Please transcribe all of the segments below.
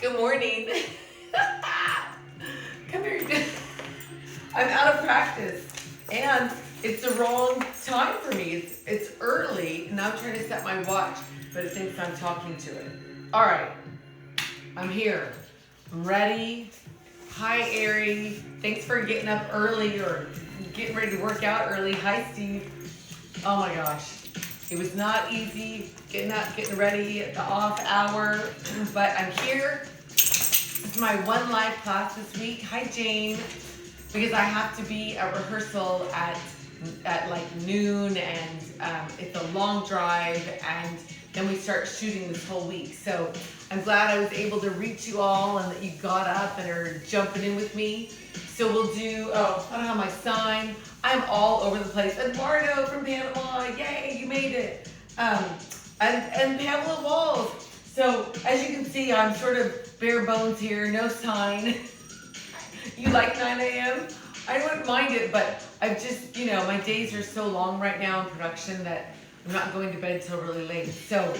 Good morning. Come here. I'm out of practice and it's the wrong time for me. It's early and I'm trying to set my watch, but it thinks I'm talking to it. All right, I'm here. I'm ready. Hi, Ari. Thanks for getting up early or getting ready to work out early. Hi, Steve. Oh my gosh. It was not easy getting up, getting ready at the off hour, but I'm here. This is my one live class this week. Hi, Jane. Because I have to be at rehearsal at like noon, and it's a long drive, and then we start shooting this whole week. So I'm glad I was able to reach you all and that you got up and are jumping in with me. So we'll do, I don't have my sign. I'm all over the place. Eduardo from Panama, yay, you made it. And Pamela Walls. So as you can see, I'm sort of bare bones here, no sign. You like 9 a.m.? I wouldn't mind it, but I've just, my days are so long right now in production that I'm not going to bed till really late. So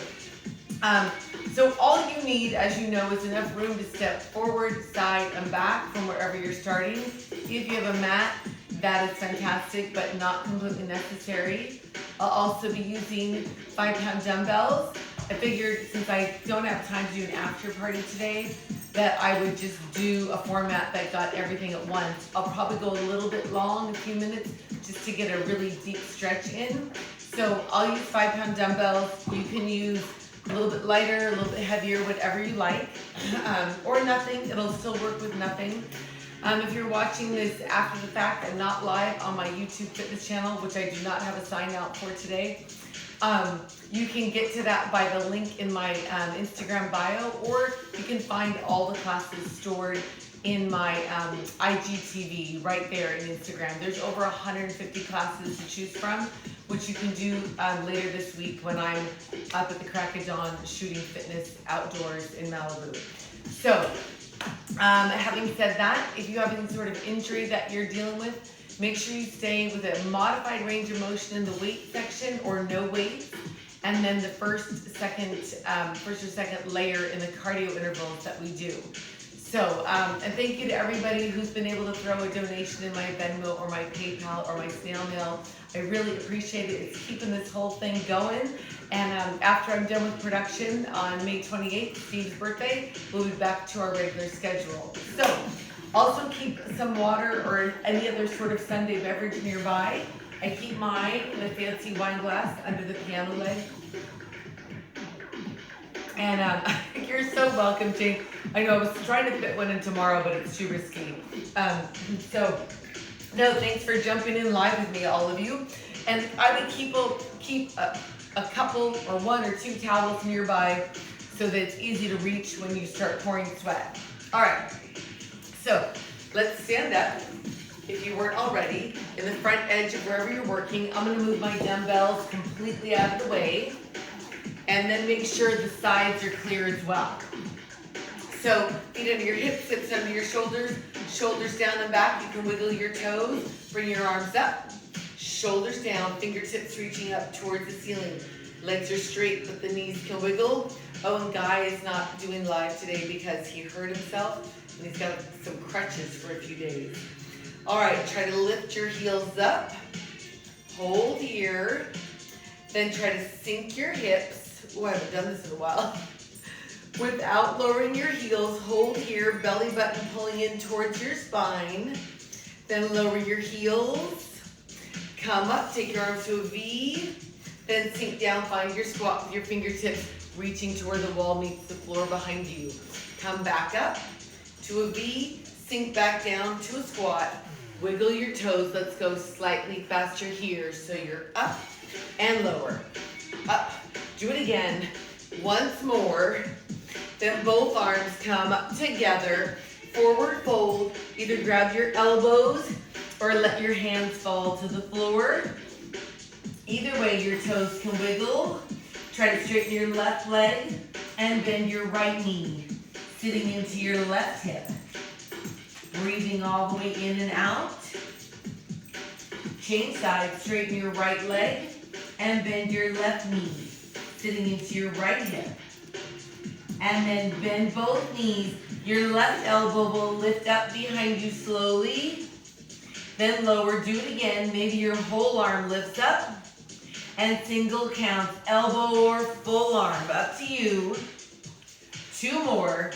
all you need, as you know, is enough room to step forward, side, and back from wherever you're starting. If you have a mat, that is fantastic, but not completely necessary. I'll also be using 5-pound dumbbells. I figured since I don't have time to do an after party today, that I would just do a format that got everything at once. I'll probably go a little bit long, a few minutes, just to get a really deep stretch in. So I'll use 5-pound dumbbells. You can use a little bit lighter, a little bit heavier, whatever you like, or nothing. It'll still work with nothing. If you're watching this after the fact and not live on my YouTube fitness channel, which I do not have a sign out for today, you can get to that by the link in my Instagram bio, or you can find all the classes stored in my IGTV right there in Instagram. There's over 150 classes to choose from, which you can do later this week when I'm up at the crack of dawn shooting fitness outdoors in Malibu. So, having said that, if you have any sort of injury that you're dealing with, make sure you stay with a modified range of motion in the weight section or no weight, and then the first or second layer in the cardio intervals that we do. So, and thank you to everybody who's been able to throw a donation in my Venmo or my PayPal or my snail mail. I really appreciate it. It's keeping this whole thing going. And after I'm done with production on May 28th, Steve's birthday, we'll be back to our regular schedule. So, also keep some water or any other sort of Sunday beverage nearby. I keep mine in a fancy wine glass under the piano leg. And you're so welcome, Jane. I know I was trying to fit one in tomorrow, but it's too risky. No, thanks for jumping in live with me, all of you. And I would keep a couple or one or two towels nearby so that it's easy to reach when you start pouring sweat. All right, so let's stand up. If you weren't already, in the front edge of wherever you're working, I'm gonna move my dumbbells completely out of the way, and then make sure the sides are clear as well. So feet under your hips, hips under your shoulders, shoulders down and back. You can wiggle your toes, bring your arms up, shoulders down, fingertips reaching up towards the ceiling. Legs are straight, but the knees can wiggle. Oh, and Guy is not doing live today because he hurt himself, and he's got some crutches for a few days. All right, try to lift your heels up, hold here, then try to sink your hips. Oh, I haven't done this in a while. Without lowering your heels, hold here, belly button pulling in towards your spine. Then lower your heels, come up, take your arms to a V, then sink down, find your squat with your fingertips reaching toward the wall meets the floor behind you. Come back up to a V, sink back down to a squat, wiggle your toes. Let's go slightly faster here. So you're up and lower, up. Do it again, once more. Then both arms come up together, forward fold. Either grab your elbows or let your hands fall to the floor. Either way, your toes can wiggle. Try to straighten your left leg and bend your right knee, sitting into your left hip. Breathing all the way in and out. Change sides, straighten your right leg and bend your left knee, sitting into your right hip. And then bend both knees. Your left elbow will lift up behind you slowly. Then lower, do it again. Maybe your whole arm lifts up. And single counts, elbow or full arm, up to you. 2 more.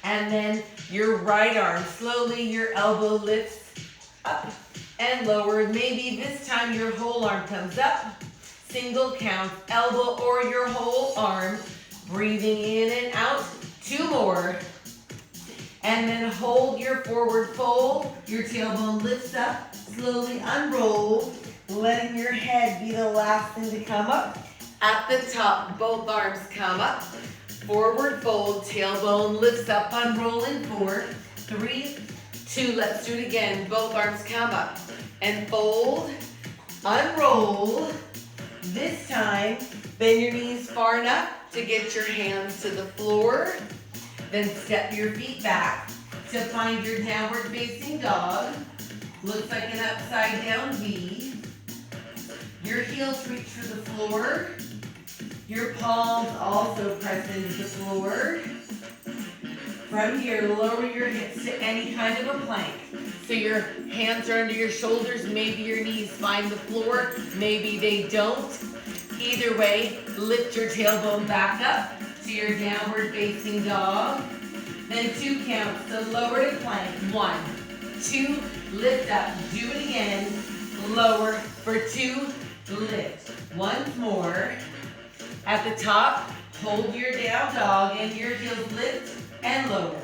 And then your right arm, slowly your elbow lifts up and lower. Maybe this time your whole arm comes up. Single count, elbow or your whole arm. Breathing in and out, 2 more. And then hold your forward fold. Your tailbone lifts up, slowly unroll, letting your head be the last thing to come up. At the top, both arms come up. Forward fold, tailbone lifts up, unrolling 4, 3, 2. Let's do it again. Both arms come up and fold, unroll. This time, bend your knees far enough to get your hands to the floor. Then step your feet back to find your downward facing dog. Looks like an upside down V. Your heels reach for the floor. Your palms also press into the floor. From here, lower your hips to any kind of a plank. So your hands are under your shoulders. Maybe your knees find the floor. Maybe they don't. Either way, lift your tailbone back up to your downward facing dog. Then 2 counts, so lower to plank. 1, 2, lift up. Do it again. Lower for 2, lift. Once more. At the top, hold your down dog and your heels lift and lower.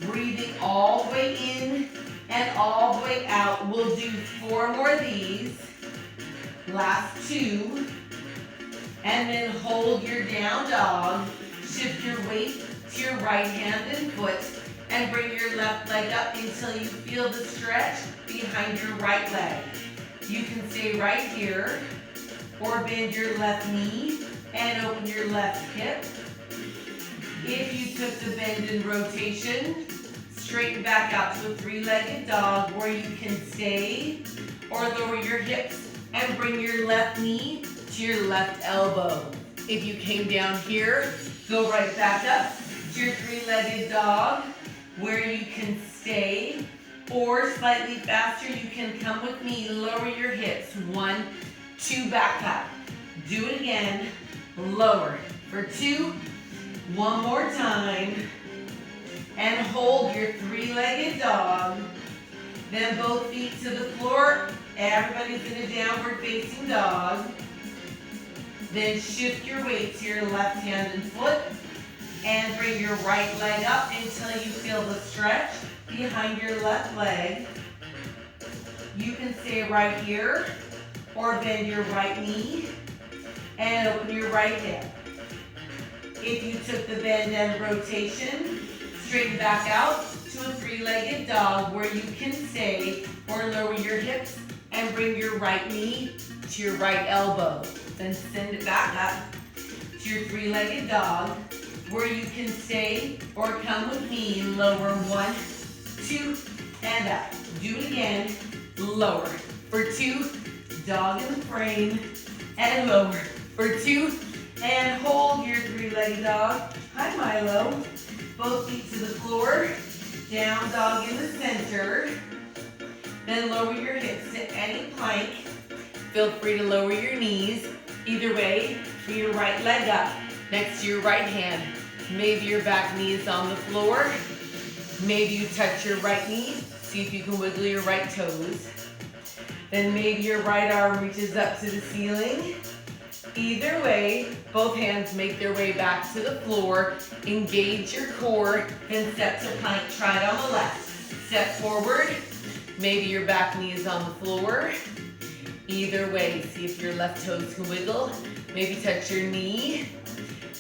Breathing all the way in and all the way out. We'll do 4 more of these. Last 2. And then hold your down dog. Shift your weight to your right hand and foot. And bring your left leg up until you feel the stretch behind your right leg. You can stay right here. Or bend your left knee and open your left hip. If you took the bend and rotation, straighten back out to a 3-legged dog where you can stay or lower your hips and bring your left knee to your left elbow. If you came down here, go right back up to your 3-legged dog where you can stay or slightly faster, you can come with me, lower your hips. 1, 2, back up. Do it again. Lower for 2. One more time. And hold your 3-legged dog. Then both feet to the floor. Everybody's in a downward facing dog. Then shift your weight to your left hand and foot. And bring your right leg up until you feel the stretch behind your left leg. You can stay right here. Or bend your right knee and open your right hip. If you took the bend and rotation, straighten back out to a 3-legged dog where you can stay or lower your hips and bring your right knee to your right elbow. Then send it back up to your 3-legged dog where you can stay or come with me and lower 1, 2, and up. Do it again. Lower for 2. Dog in the frame, and lower for 2, and hold your 3-legged dog. Hi, Milo. Both feet to the floor, down dog in the center. Then lower your hips to any plank. Feel free to lower your knees. Either way, bring your right leg up next to your right hand. Maybe your back knee is on the floor. Maybe you touch your right knee. See if you can wiggle your right toes. Then maybe your right arm reaches up to the ceiling. Either way, both hands make their way back to the floor. Engage your core, then step to plank. Try it on the left. Step forward. Maybe your back knee is on the floor. Either way, see if your left toes can wiggle. Maybe touch your knee.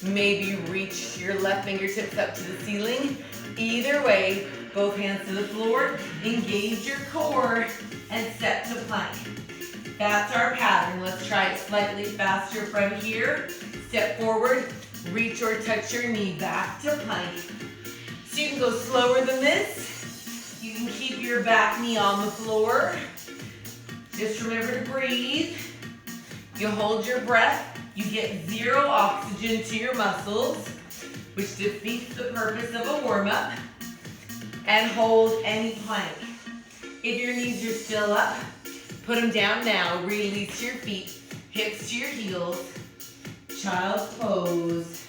Maybe reach your left fingertips up to the ceiling. Either way, both hands to the floor. Engage your core and step to plank. That's our pattern. Let's try it slightly faster from here. Step forward, reach or touch your knee back to plank. So you can go slower than this. You can keep your back knee on the floor. Just remember to breathe. You hold your breath you get zero oxygen to your muscles, which defeats the purpose of a warm-up, and hold any plank. If your knees are still up, put them down now. Release your feet, hips to your heels. Child's pose.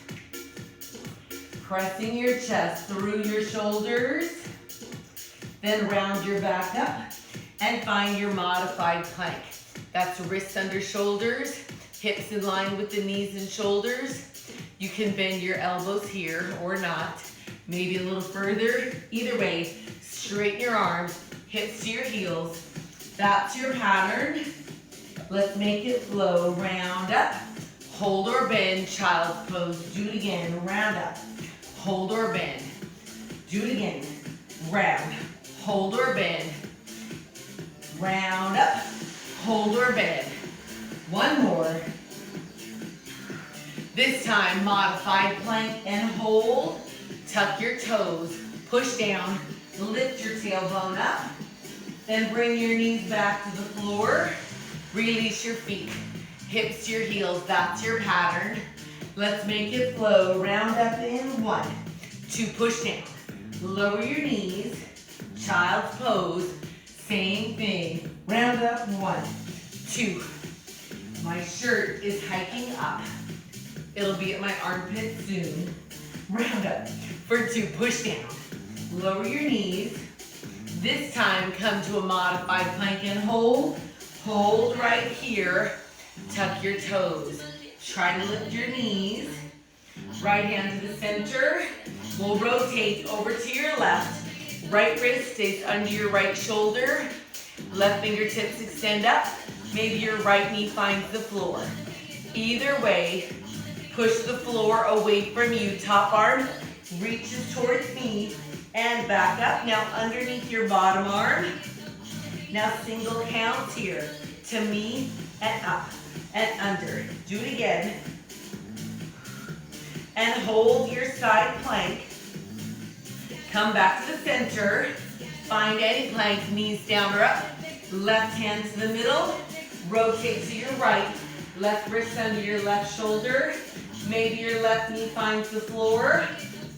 Pressing your chest through your shoulders. Then round your back up and find your modified plank. That's wrists under shoulders, hips in line with the knees and shoulders. You can bend your elbows here or not. Maybe a little further. Either way, straighten your arms, hips to your heels. That's your pattern. Let's make it flow. Round up, hold or bend, child's pose. Do it again, round up, hold or bend. Do it again, round, hold or bend. Round up, hold or bend. One more. This time, modified plank and hold. Tuck your toes, push down, lift your tailbone up. Then bring your knees back to the floor. Release your feet, hips to your heels. That's your pattern. Let's make it flow. Round up in 1, 2, push down. Lower your knees, child's pose. Same thing. Round up 1, 2. My shirt is hiking up. It'll be at my armpit soon. Round up for 2, push down. Lower your knees. This time come to a modified plank and hold. Hold right here. Tuck your toes. Try to lift your knees. Right hand to the center. We'll rotate over to your left. Right wrist stays under your right shoulder. Left fingertips extend up. Maybe your right knee finds the floor. Either way, push the floor away from you. Top arm reaches towards me and back up. Now underneath your bottom arm. Now single counts here. To me and up and under. Do it again. And hold your side plank. Come back to the center. Find any plank, knees down or up. Left hand to the middle. Rotate to your right. Left wrist under your left shoulder. Maybe your left knee finds the floor.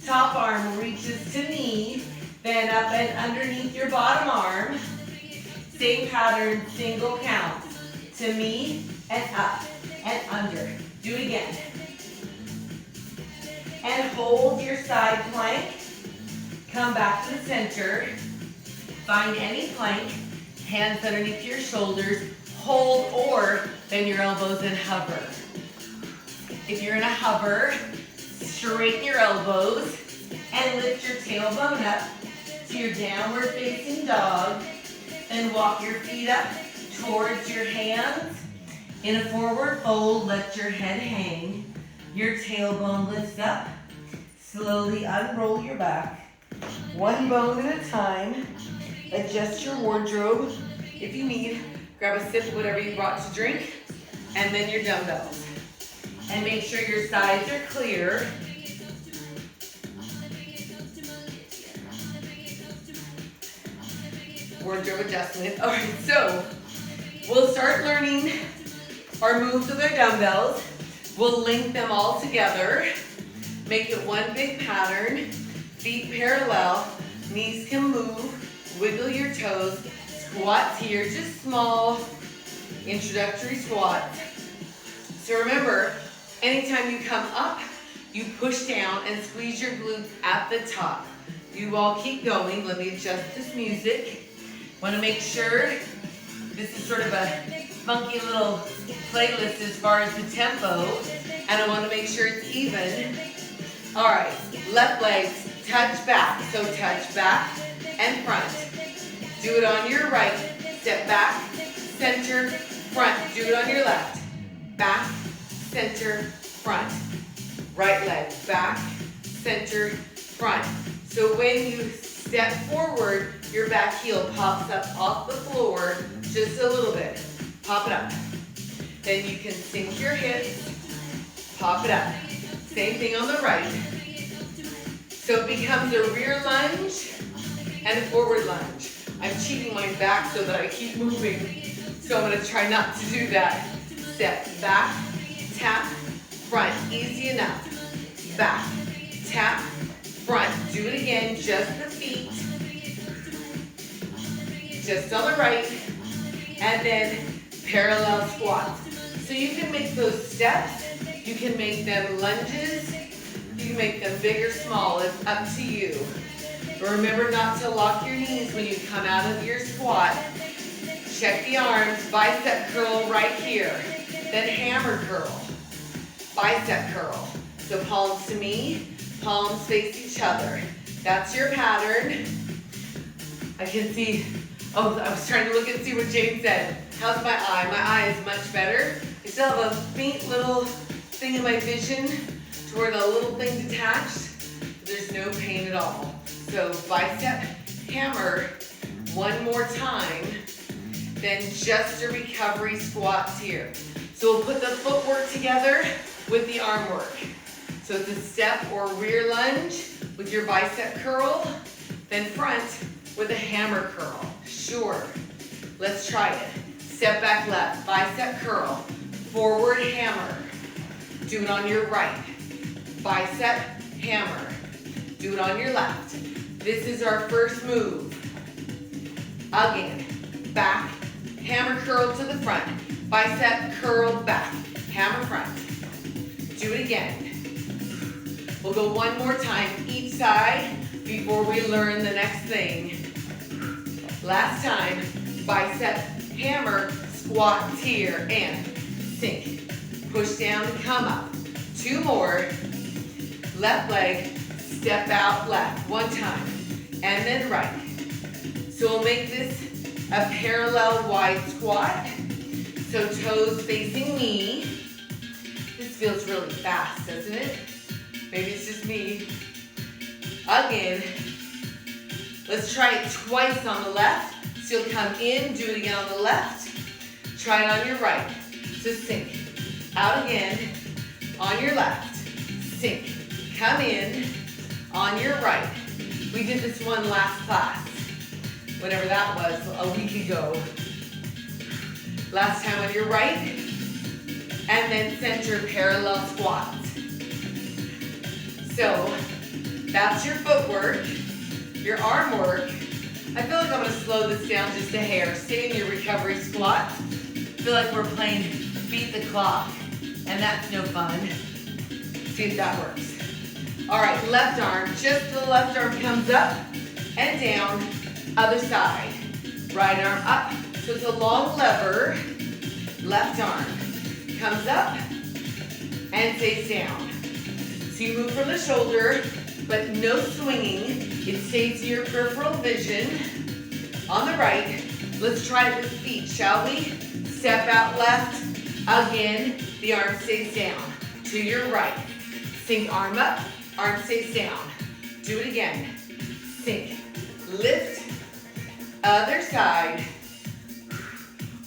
Top arm reaches to knee. Then up and underneath your bottom arm. Same pattern, single count. To me and up and under. Do it again. And hold your side plank. Come back to the center. Find any plank. Hands underneath your shoulders. Hold or bend your elbows and hover. If you're in a hover, straighten your elbows and lift your tailbone up to your downward facing dog. Then walk your feet up towards your hands. In a forward fold, let your head hang. Your tailbone lifts up. Slowly unroll your back. One bone at a time. Adjust your wardrobe. If you need, grab a sip of whatever you brought to drink. And then your dumbbells. And make sure your sides are clear. Wardrobe adjustment. All right, so we'll start learning our moves with our dumbbells. We'll link them all together. Make it one big pattern. Feet parallel. Knees can move. Wiggle your toes. Squats here, just small introductory squats. So remember, anytime you come up, you push down and squeeze your glutes at the top. You all keep going. Let me adjust this music. Want to make sure this is sort of a funky little playlist as far as the tempo, and I want to make sure it's even. All right, left legs touch back, so touch back and front. Do it on your right, step back, center, front. Do it on your left, back, center, front. Right leg, back, center, front. So when you step forward, your back heel pops up off the floor just a little bit. Pop it up. Then you can sink your hips, pop it up. Same thing on the right. So it becomes a rear lunge and a forward lunge. I'm cheating my back so that I keep moving. So I'm going to try not to do that. Step back, tap, front, easy enough. Back, tap, front. Do it again, just the feet. Just on the right. And then parallel squats. So you can make those steps. You can make them lunges. You can make them big or small. It's up to you. But remember not to lock your knees when you come out of your squat. Check the arms. Bicep curl right here. Then hammer curl. Bicep curl. So palms to me. Palms face each other. That's your pattern. I can see. Oh, I was trying to look and see what Jane said. How's my eye? My eye is much better. I still have a faint little thing in my vision toward a little thing detached. There's no pain at all. So bicep hammer one more time, then just a recovery squats here. So we'll put the footwork together with the arm work. So it's a step or rear lunge with your bicep curl, then front with a hammer curl. Sure. Let's try it. Step back left, bicep curl, forward hammer. Do it on your right. Bicep hammer. Do it on your left. This is our first move. Again, back, hammer curl to the front. Bicep curl back, hammer front. Do it again. We'll go one more time each side before we learn the next thing. Last time, bicep hammer, squats here, and sink. Push down and come up. Two more. Left leg, step out left. One time. And then right. So we'll make this a parallel wide squat. So toes facing me. This feels really fast, doesn't it? Maybe it's just me. Again. Let's try it twice on the left. So you'll come in, do it again on the left. Try it on your right. So sink. Out again. On your left. Sink. Come in. On your right. We did this one last class. Whatever that was, a week ago. Last time on your right. And then center parallel squats. So, that's your footwork. Your arm work. I feel like I'm going to slow this down just a hair. Stay in your recovery squat. I feel like we're playing beat the clock, and that's no fun. See if that works. All right, left arm. Just the left arm comes up and down. Other side. Right arm up. So it's a long lever. Left arm comes up and stays down. So you move from the shoulder, but no swinging. It stays to your peripheral vision. On the right, let's try it with feet, shall we? Step out left. Again, the arm stays down. To your right. Sink arm up, arm stays down. Do it again. Sink. Lift. Other side.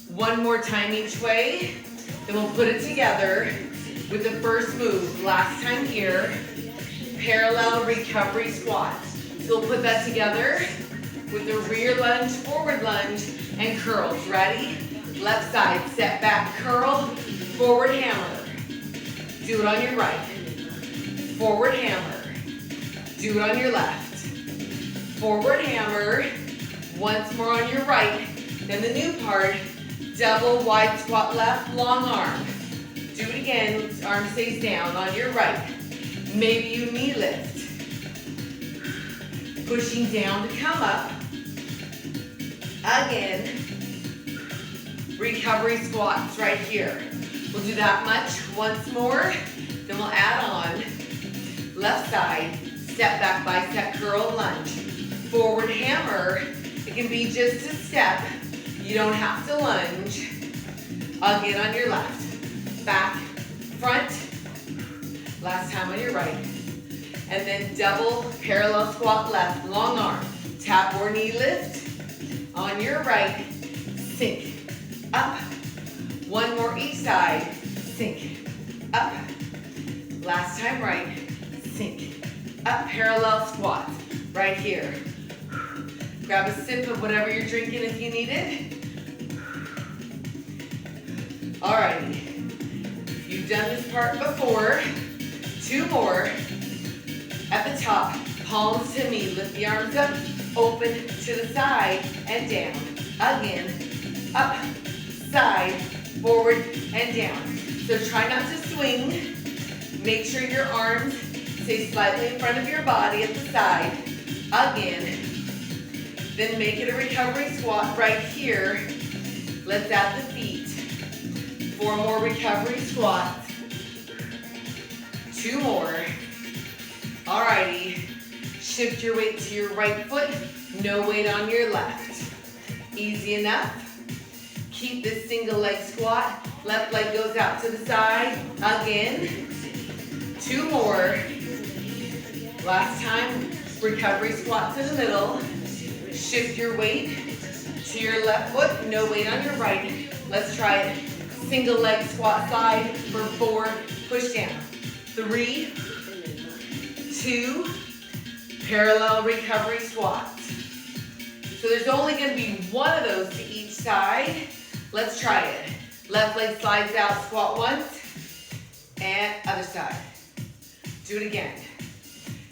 One more time each way. Then we'll put it together with the first move. Last time here. Parallel recovery squat. So we'll put that together with the rear lunge, forward lunge, and curls. Ready? Left side, step back, curl, forward hammer. Do it on your right. Forward hammer. Do it on your left. Forward hammer. Once more on your right. Then the new part, double wide squat left, long arm. Do it again, arm stays down on your right. Maybe you knee lift. Pushing down to come up. Again. Recovery squats right here. We'll do that much once more. Then we'll add on. Left side, step back, bicep curl, lunge. Forward hammer. It can be just a step. You don't have to lunge. Again on your left. Back, front. Last time on your right. And then double parallel squat left, long arm. Tap or knee lift. On your right, sink. Up. One more each side. Sink. Up. Last time right. Sink. Up, parallel squat. Right here. Grab a sip of whatever you're drinking if you need it. Alrighty. You've We've done this part before. 2 more. At the top, palms to me. Lift the arms up, open to the side and down. Again, up, side, forward, and down. So try not to swing. Make sure your arms stay slightly in front of your body at the side. Again. Then make it a recovery squat right here. Let's add the feet. 4 more recovery squats. 2 more. Alrighty. Shift your weight to your right foot. No weight on your left. Easy enough. Keep this single leg squat. Left leg goes out to the side. Again. 2 more. Last time. Recovery squat to the middle. Shift your weight to your left foot. No weight on your right. Let's try it. Single leg squat side for 4. Push down. 3, 2, parallel recovery squats. So there's only going to be 1 of those to each side. Let's try it. Left leg slides out, squat once, and other side. Do it again.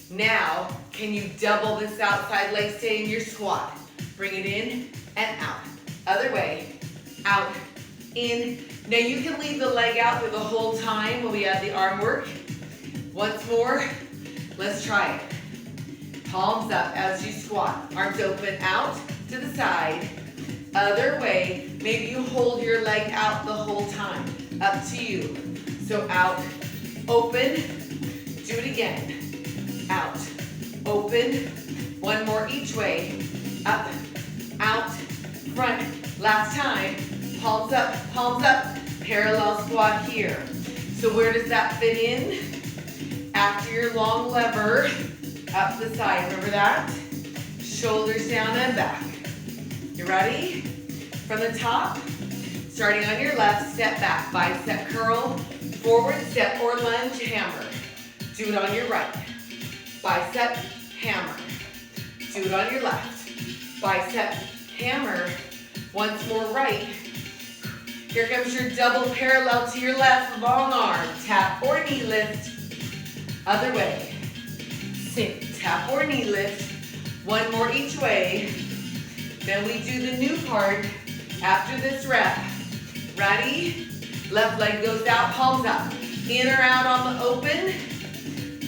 Now, can you double this outside leg stay in your squat? Bring it in and out. Other way, out, in. Now you can leave the leg out for the whole time when we add the arm work. Once more, let's try it. Palms up as you squat. Arms open out to the side. Other way, maybe you hold your leg out the whole time. Up to you. So out, open, do it again. Out, open, 1 more each way. Up, out, front. Last time, palms up, parallel squat here. So where does that fit in? After your long lever, up the side, remember that? Shoulders down and back. You ready? From the top, starting on your left, step back, bicep curl, forward step or lunge, hammer. Do it on your right. Bicep, hammer. Do it on your left. Bicep, hammer. Once more right. Here comes your double parallel to your left, long arm. Tap or knee lift. Other way. Sink, tap or knee lift. 1 more each way. Then we do the new part after this rep. Ready? Left leg goes out, palms up. In or out on the open.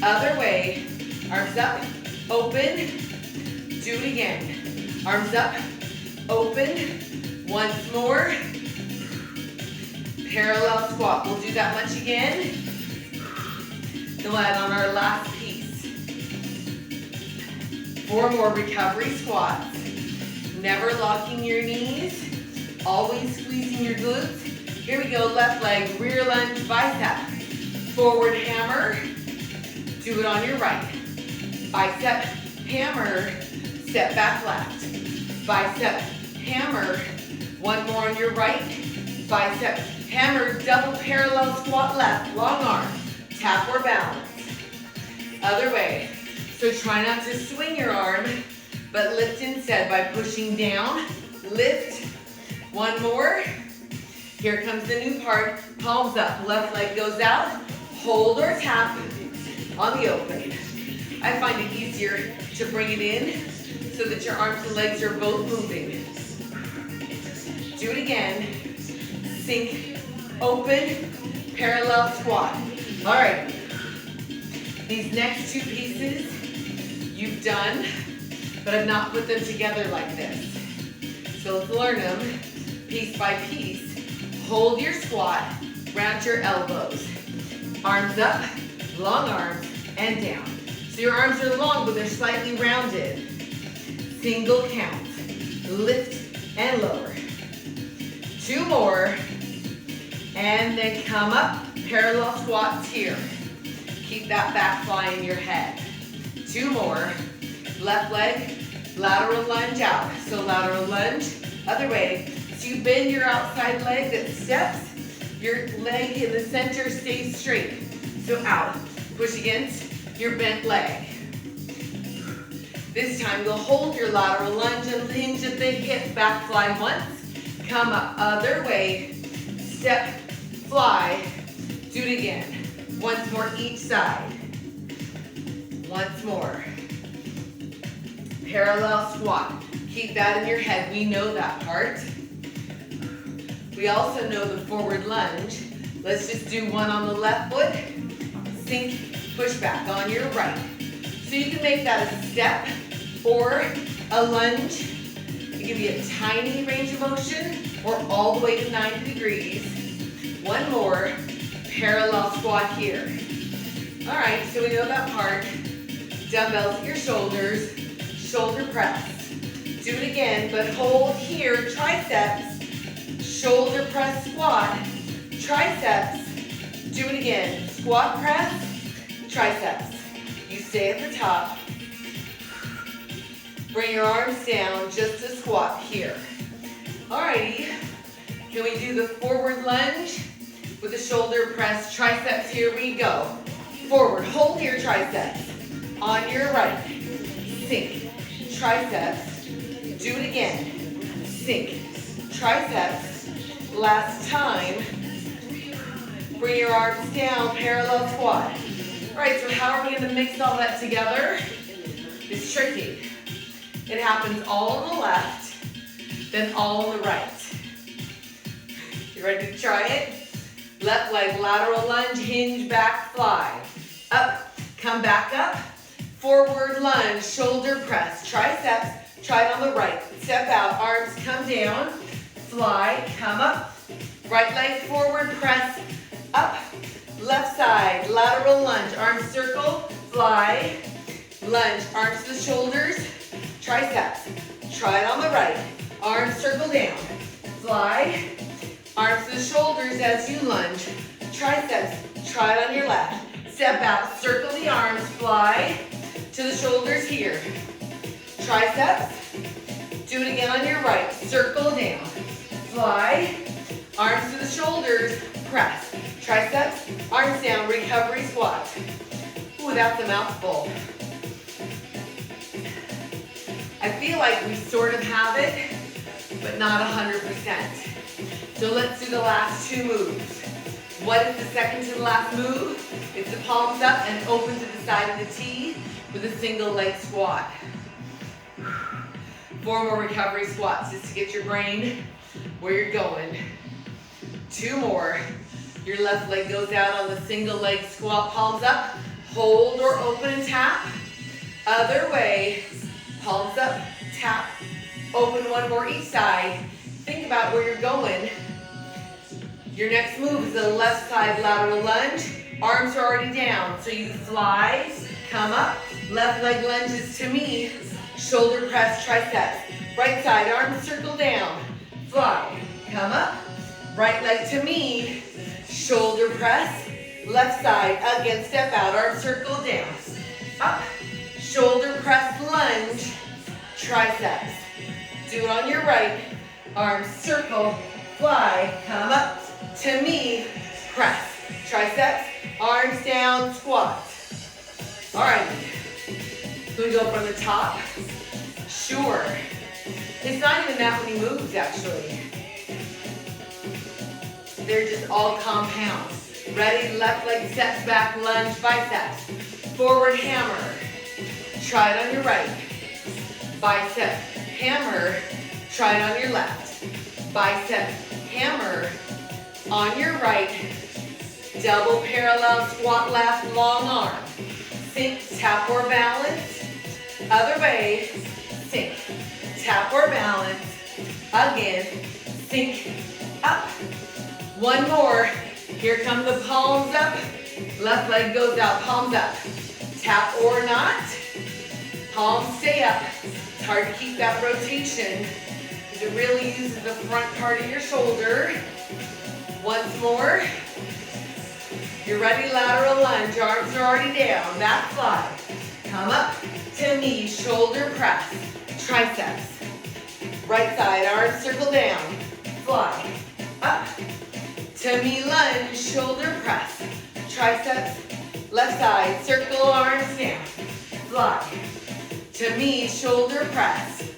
Other way. Arms up, open. Do it again. Arms up, open. Once more. Parallel squat. We'll do that much again. Then we'll add on our last piece. 4 more recovery squats. Never locking your knees. Always squeezing your glutes. Here we go. Left leg, rear lunge, bicep. Forward hammer. Do it on your right. Bicep, hammer. Step back left. Bicep, hammer. 1 more on your right. Bicep, hammer. Double parallel squat left. Long arm. Tap or balance. Other way. So try not to swing your arm, but lift instead by pushing down. Lift. 1 more. Here comes the new part. Palms up. Left leg goes out. Hold or tap on the open. I find it easier to bring it in so that your arms and legs are both moving. Do it again. Sink, open, parallel squat. All right. These next 2 pieces you've done, but I've not put them together like this. So let's learn them piece by piece. Hold your squat, round your elbows. Arms up, long arms, and down. So your arms are long, but they're slightly rounded. Single count. Lift and lower. 2 more. And then come up, parallel squats here. Keep that back fly in your head. 2 more. Left leg, lateral lunge out. So lateral lunge, other way. So you bend your outside leg that steps. Your leg in the center stays straight. So out. Push against your bent leg. This time you'll hold your lateral lunge and hinge at the hip. Back fly once. Come up, other way. Step, fly. Do it again. Once more each side. Once more. Parallel squat. Keep that in your head. We know that part. We also know the forward lunge. Let's just do one on the left foot. Sink, push back on your right. So you can make that a step or a lunge. It can be a tiny range of motion or all the way to 90 degrees. One more. Parallel squat here. All right, so we know that part. Dumbbells at your shoulders, shoulder press. Do it again, but hold here, triceps, shoulder press squat, triceps. Do it again, squat press, triceps. You stay at the top. Bring your arms down, just a squat here. Alrighty, can we do the forward lunge with the shoulder press, triceps? Here we go. Forward, hold your triceps. On your right, sink, triceps. Do it again, sink, triceps. Last time. Bring your arms down, parallel squat. All right, so how are we gonna mix all that together? It's tricky. It happens all on the left, then all on the right. You ready to try it? Left leg, lateral lunge, hinge, back, fly. Up, come back up. Forward lunge, shoulder press, triceps. Try it on the right. Step out, arms come down. Fly, come up. Right leg forward, press, up. Left side, lateral lunge, arms circle, fly. Lunge, arms to the shoulders, triceps. Try it on the right. Arms circle down, fly. Arms to the shoulders as you lunge. Triceps, try it on your left. Step out, circle the arms, fly to the shoulders here. Triceps, do it again on your right. Circle down, fly. Arms to the shoulders, press. Triceps, arms down, recovery squat. Ooh, that's a mouthful. I feel like we sort of have it, but not 100%. So let's do the last two moves. What is the second to the last move? It's the palms up and open to the side of the T with a single leg squat. 4 more recovery squats just to get your brain where you're going. 2 more. Your left leg goes out on the single leg squat, palms up. Hold or open and tap. Other way, palms up, tap. Open 1 more each side. Think about where you're going. Your next move is the left side lateral lunge. Arms are already down, so you fly, come up. Left leg lunges to me. Shoulder press, triceps. Right side, arms circle down. Fly, come up. Right leg to me. Shoulder press. Left side, again, step out, arms circle down. Up. Shoulder press, lunge. Triceps. Do it on your right. Arms circle, fly, come up. To me, press. Triceps, arms down, squat. All right. Can we go from the top? Sure. It's not even that many moves, actually. They're just all compounds. Ready? Left leg steps back, lunge, biceps. Forward hammer. Try it on your right. Bicep, hammer. Try it on your left. Bicep, hammer. On your right. Double parallel squat left, long arm. Sink, tap or balance. Other way, sink, tap or balance. Again, sink, up. 1 more. Here come the palms up. Left leg goes out, palms up. Tap or not. Palms stay up. It's hard to keep that rotation because it really uses the front part of your shoulder. Once more. You're ready, lateral lunge. Arms are already down. Back fly. Come up to me, shoulder press. Triceps. Right side, arms circle down. Fly. Up. To me, lunge, shoulder press. Triceps. Left side, circle arms down. Fly. To me, shoulder press.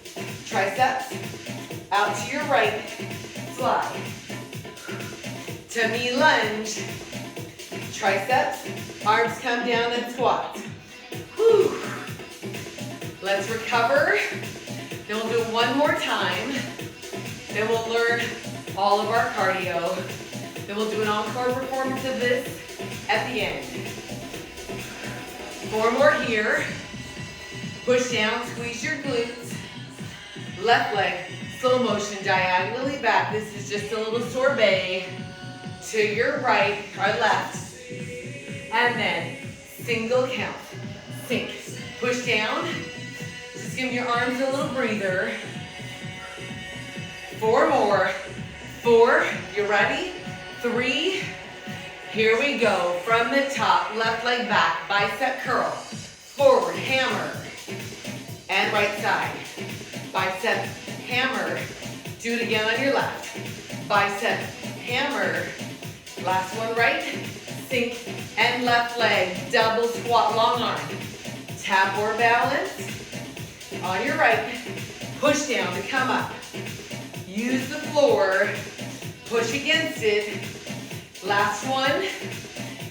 Triceps. Out to your right. Fly. To me, lunge. triceps, arms come down and squat. Whew. Let's recover. Then we'll do it one more time. Then we'll learn all of our cardio. Then we'll do an encore performance of this at the end. 4 more here. Push down, squeeze your glutes. Left leg, slow motion, diagonally back. This is just a little sorbet to your right or left. And then single count. Sink. Push down. Just give your arms a little breather. 4 more. 4. You ready? 3. Here we go. From the top, left leg back, bicep curl. Forward, hammer. And right side. Bicep, hammer. Do it again on your left. Bicep, hammer. Last one right. Sink and left leg. Double squat, long arm. Tap or balance. On your right. Push down to come up. Use the floor. Push against it. Last one.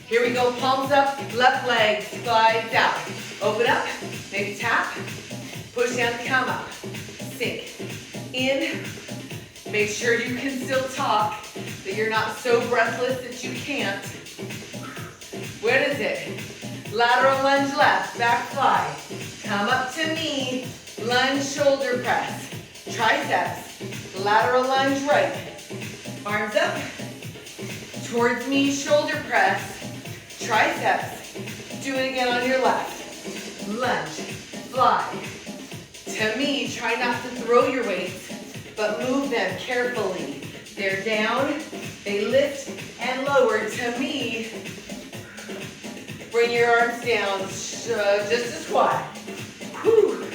Here we go. Palms up. Left leg slides out. Open up. Maybe tap. Push down to come up. Sink. In. Make sure you can still talk, that you're not so breathless that you can't. What is it? Lateral lunge left, back fly. Come up to me, lunge shoulder press. Triceps, lateral lunge right. Arms up, towards me, shoulder press. Triceps, do it again on your left. Lunge, fly. To me, try not to throw your weights, but move them carefully. They're down, they lift and lower. To me, bring your arms down, just a squat. Whew.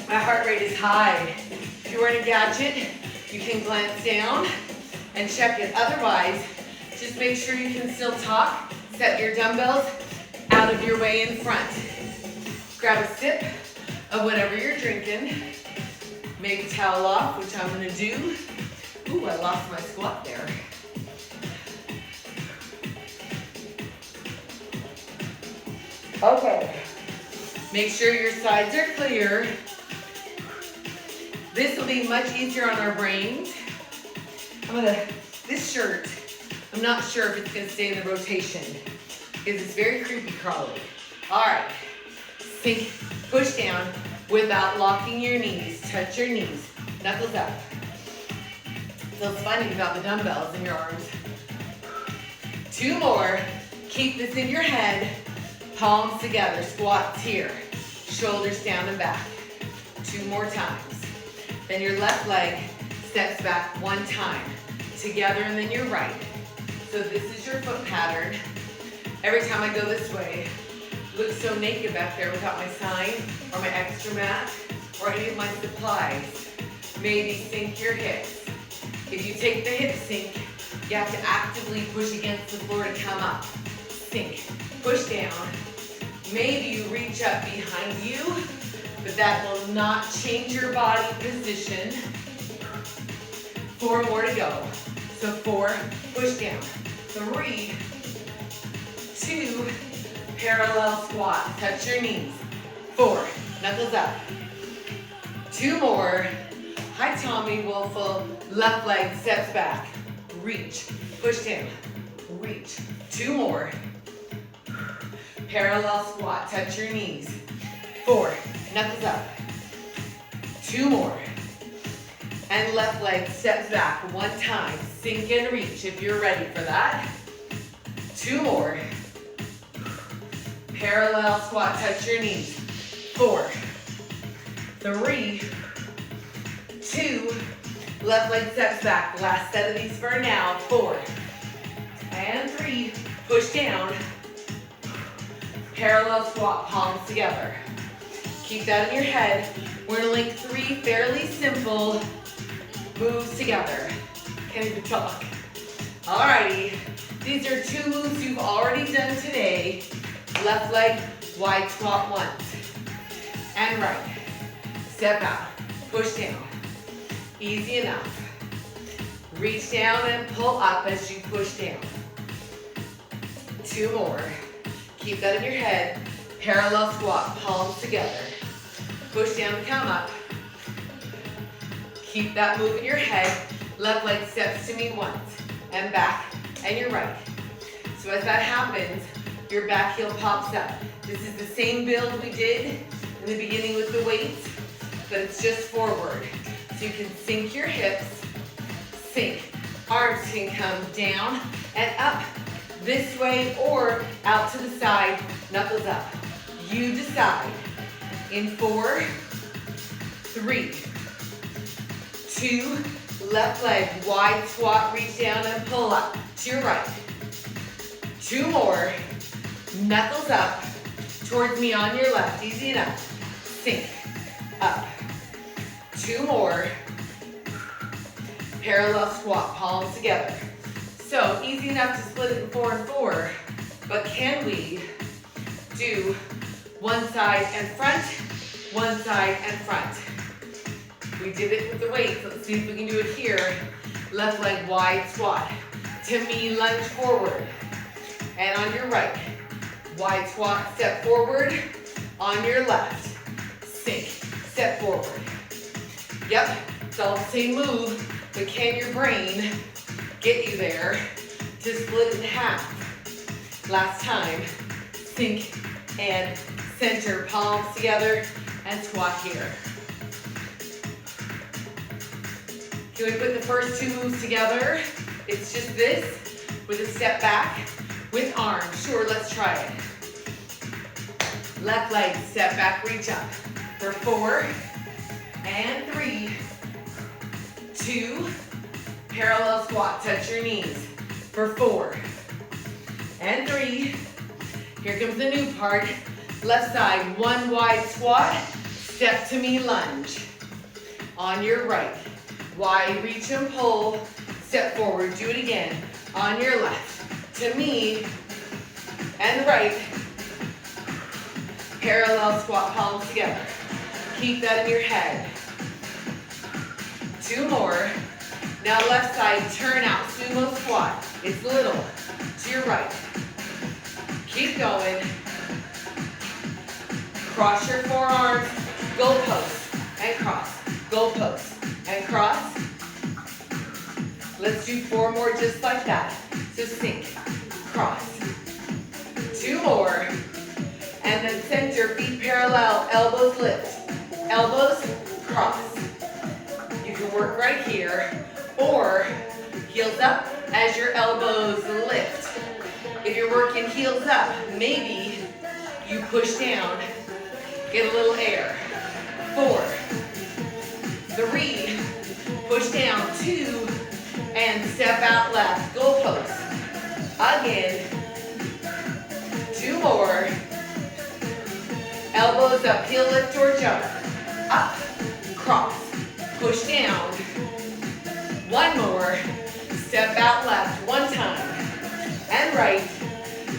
My heart rate is high. If you're wearing a gadget, you can glance down and check it. Otherwise, just make sure you can still talk. Set your dumbbells out of your way in front. Grab a sip of whatever you're drinking. Maybe towel off, which I'm gonna do. Ooh, I lost my squat there. Okay. Make sure your sides are clear. This will be much easier on our brains. This shirt, I'm not sure if it's gonna stay in the rotation because it's very creepy crawly. All right, sink, push down without locking your knees. Touch your knees, knuckles up. Feels funny without the dumbbells in your arms. 2 more, keep this in your head. Palms together, squats here. Shoulders down and back. 2 more times. Then your left leg steps back 1 time. Together and then your right. So this is your foot pattern. Every time I go this way, look so naked back there without my sign or my extra mat or any of my supplies. Maybe sink your hips. If you take the hip sink, you have to actively push against the floor to come up. Sink, push down. Maybe you reach up behind you, but that will not change your body position. 4 more to go. So 4, push down. 3, 2, parallel squat. Touch your knees. 4, knuckles up. 2 more. Hi, Tommy Wolfel. Left leg steps back. Reach, push down, reach. 2 more. Parallel squat, touch your knees. 4, knuckles up. 2 more. And left leg steps back 1 time. Sink and reach if you're ready for that. 2 more. Parallel squat, touch your knees. 4, 3, 2, left leg steps back. Last set of these for now. 4, and 3, push down. Parallel squat, palms together. Keep that in your head. We're gonna link 3 fairly simple moves together. Can't even talk. Alrighty, these are 2 moves you've already done today. Left leg, wide squat once. And right, step out, push down. Easy enough. Reach down and pull up as you push down. 2 more. Keep that in your head. Parallel squat, palms together. Push down, come up. Keep that move in your head. Left leg steps to me once, and back, and your right. So as that happens, your back heel pops up. This is the same build we did in the beginning with the weights, but it's just forward. So you can sink your hips, sink. Arms can come down and up this way or out to the side, knuckles up. You decide. In 4, 3, 2, left leg, wide squat, reach down and pull up to your right. 2 more, knuckles up towards me on your left, easy enough. Sink, up. 2 more, parallel squat, palms together. So easy enough to split it in 4 and 4, but can we do one side and front, one side and front? We did it with the weights. Let's see if we can do it here. Left leg wide squat. To me, lunge forward. And on your right, wide squat, step forward. On your left, sink, step forward. Yep, it's all the same move, but can your brain get you there to split in half? Last time, sink and center, palms together, and squat here. Can we put the first 2 moves together? It's just this, with a step back, with arms. Sure, let's try it. Left leg, step back, reach up. For 4, and 3, 2, parallel squat, touch your knees. For 4, and 3, here comes the new part. Left side, 1 wide squat, step to me, lunge. On your right, wide reach and pull, step forward, do it again. On your left, to me, and right, parallel squat, palms together. Keep that in your head. 2 more. Now left side, turn out, sumo squat. It's little, to your right. Keep going. Cross your forearms, goalpost, and cross. Goalpost, and cross. Let's do 4 more just like that. So sink, cross. 2 more. And then center, feet parallel, elbows lift. Elbows, cross. You can work right here, or heels up as your elbows lift. If you're working heels up, maybe you push down, get a little air. 4, 3, push down, 2, and step out left, goalpost. Again, 2 more. Elbows up, heel lift or jump. Up, cross, push down. 1 more. Step out left, 1 time. And right.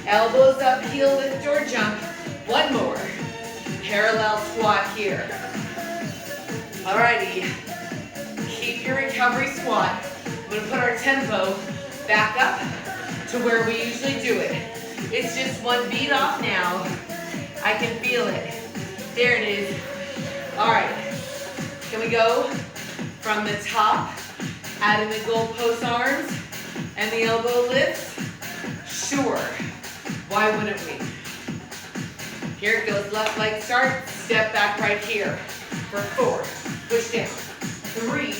Elbows up, heel lift or jump. 1 more. Parallel squat here. Alrighty. Keep your recovery squat. I'm going to put our tempo back up to where we usually do it. It's just 1 beat off now. I can feel it. There it is. All right. Can we go from the top, adding the goalpost arms and the elbow lifts? Sure. Why wouldn't we? Here it goes. Left leg start. Step back right here. For 4. Push down. 3,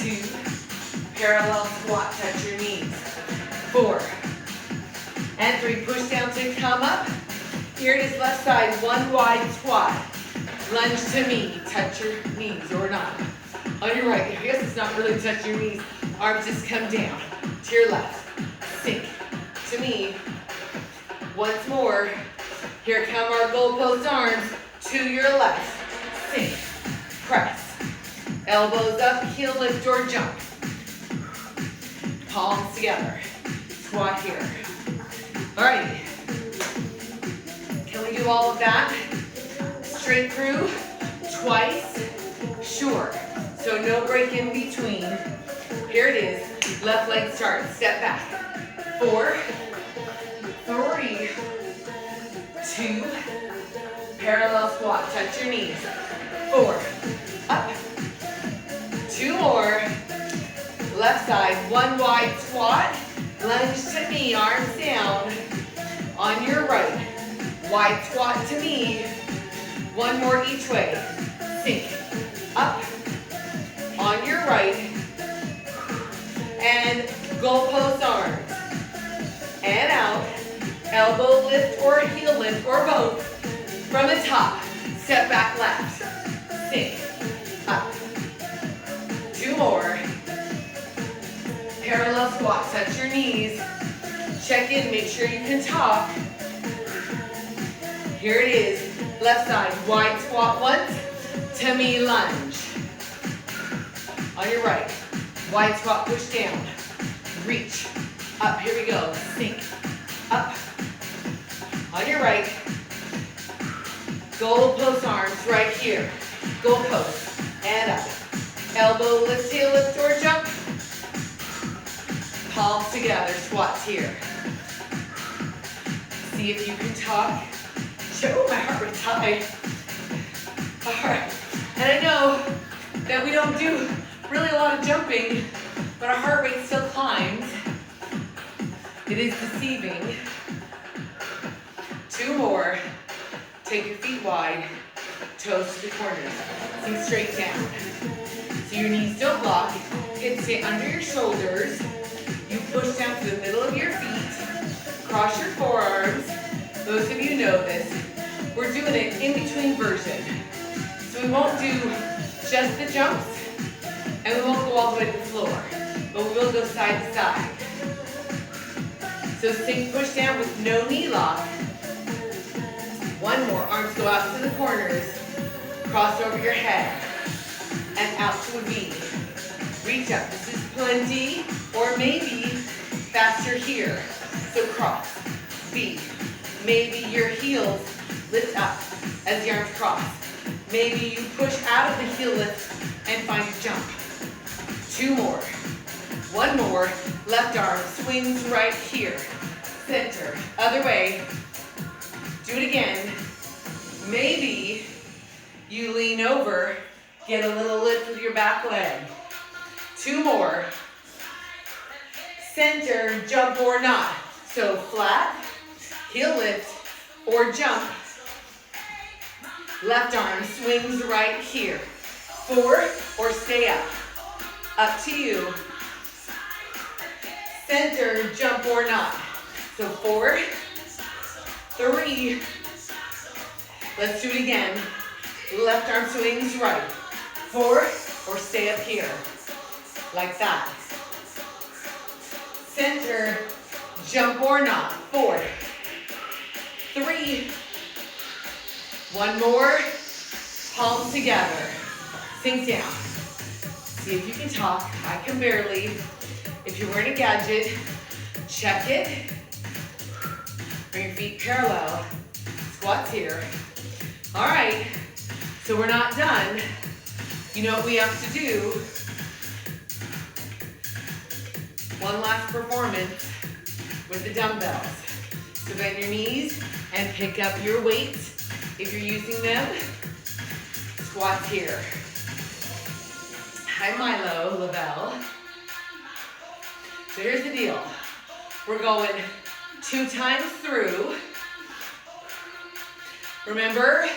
2. Parallel squat. Touch your knees. 4. And 3. Push down to come up. Here it is, left side, 1 wide squat. Lunge to me, touch your knees or not. On your right, I guess it's not really touch your knees. Arms just come down to your left. Sink to me. Once more. Here come our goalpost arms to your left. Sink, press. Elbows up, heel lift or jump. Palms together. Squat here. All right. Can we do all of that? Straight through, twice, sure. So no break in between. Here it is, left leg start, step back. 4, 3, 2, parallel squat, touch your knees. 4, up. 2 more. Left side, 1 wide squat. Lunge to me, arms down. On your right, wide squat to me. 1 more each way. Sink, up. On your right. And goalpost arms. And out. Elbow lift or heel lift or both. From the top, step back left. Sink, up. 2 more. Parallel squat, touch your knees. Check in, make sure you can talk. Here it is. Left side, wide squat once. To me, lunge. On your right, wide squat, push down. Reach, up, here we go. Sink, up. On your right, goalpost arms right here. Goalpost, and up. Elbow lift, heel lift, or jump. Palms together, squats here. See if you can talk. Oh, my heart rate's high. All right, and I know that we don't do really a lot of jumping, but our heart rate still climbs. It is deceiving. 2 more. Take your feet wide, toes to the corners. Sink straight down. So your knees don't block. Hips stay under your shoulders. You push down to the middle of your feet. Cross your forearms. Those of you know this. We're doing an in-between version. So we won't do just the jumps, and we won't go all the way to the floor, but we will go side to side. So sink, push down with no knee lock. 1 more, arms go out to the corners, cross over your head, and out to a V. Reach up, this is plenty, or maybe faster here. So cross, V. Maybe your heels lift up as the arms cross. Maybe you push out of the heel lift and find a jump. 2 more. 1 more, left arm swings right here. Center, other way. Do it again. Maybe you lean over, get a little lift with your back leg. 2 more. Center, jump or not. So flat, heel lift, or jump. Left arm swings right here. 4, or stay up. Up to you. Center, jump or not. So 4, 3. Let's do it again. Left arm swings right. 4, or stay up here. Like that. Center, jump or not. 4, 3. 1 more. Palms together. Sink down. See if you can talk. I can barely. If you're wearing a gadget, check it. Bring your feet parallel. Squats here. All right. So we're not done. You know what we have to do? One last performance with the dumbbells. So bend your knees and pick up your weights if you're using them. Squats here. Hi Milo, Lavelle. So here's the deal. We're going 2 times through. Remember,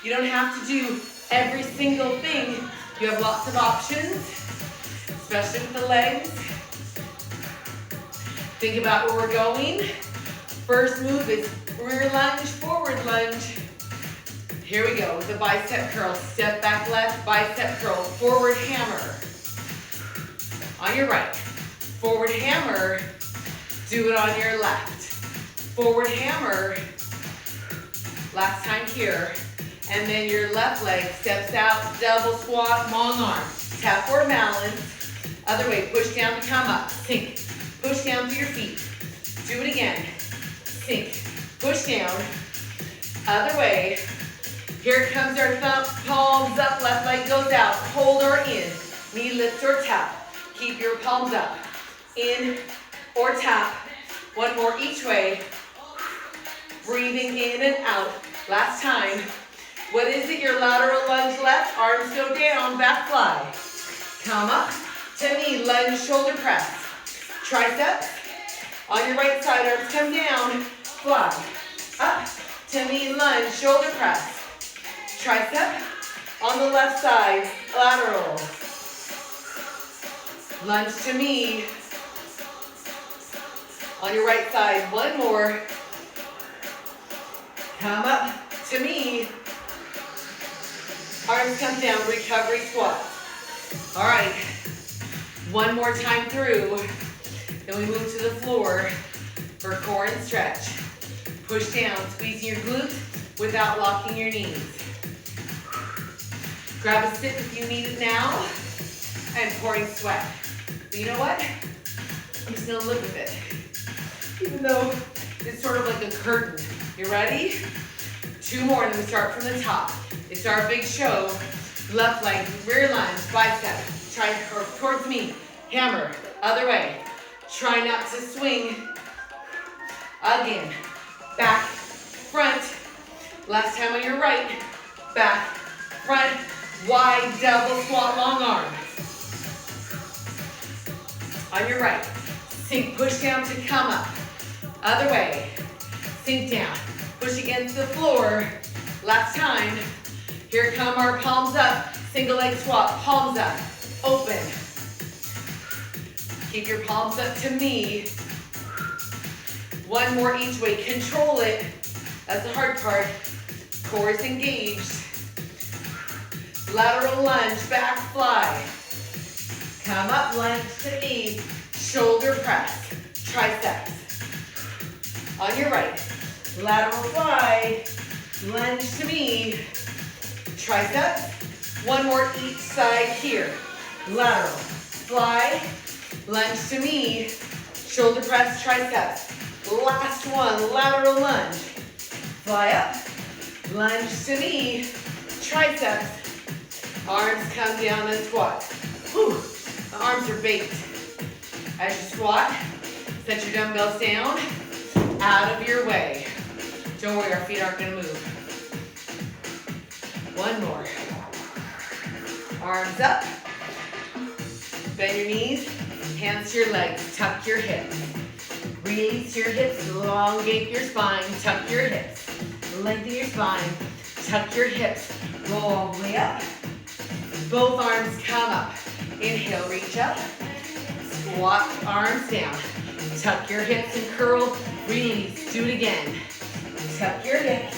you don't have to do every single thing. You have lots of options, especially with the legs. Think about where we're going. First move is rear lunge, forward lunge. Here we go with the bicep curl. Step back left, bicep curl, forward hammer. On your right. Forward hammer, do it on your left. Forward hammer, last time here. And then your left leg steps out, double squat, long arm. Tap or balance. Other way, push down to come up. Sink, push down to your feet. Do it again. Sink, push down. Other way. Here comes our thumb, palms up, left leg goes out. Hold or in, knee lift or tap. Keep your palms up. In or tap. 1 more each way. Breathing in and out. Last time. What is it? Your lateral lunge left. Arms go down. Back fly. Come up to knee. Lunge, shoulder press. Triceps. On your right side, arms come down. Fly. Up to knee, lunge, shoulder press. Tricep. On the left side, lateral. Lunge to knee. On your right side, one more. Come up to knee. Arms come down, recovery squat. All right, one more time through. Then we move to the floor for core and stretch. Push down, squeezing your glutes without locking your knees. Grab a sip if you need it now, and pouring sweat. But you know what? I'm just gonna live with it. Even though it's sort of like a curtain. You ready? Two more, then we start from the top. It's our big show. Left leg, rear lunge, bicep. Try towards me. Hammer, other way. Try not to swing. Again, back, front. Last time on your right. Back, front, wide, double squat, long arm. On your right. Sink, push down to come up. Other way. Sink down. Push against the floor. Last time. Here come our palms up. Single leg squat. Palms up. Open. Keep your palms up to me. One more each way. Control it. That's the hard part. Core is engaged. Lateral lunge. Back fly. Come up. Lunge to knee. Shoulder press. Triceps. On your right. Lateral fly. Lunge to knee. Triceps. One more each side here. Lateral. Fly. Lunge to knee. Shoulder press. Triceps. Last one. Lateral lunge. Fly up. Lunge to knee. Triceps. Arms come down and squat. Whew. The arms are baked. As you squat, set your dumbbells down, out of your way. Don't worry, our feet aren't gonna move. One more. Arms up. Bend your knees, hands to your legs, tuck your hips. Release your hips, elongate your spine, tuck your hips. Lengthen your spine, tuck your hips. Roll all the way up. Both arms come up. Inhale, reach up. Squat, arms down. Tuck your hips and curl. Release. Do it again. Tuck your hips.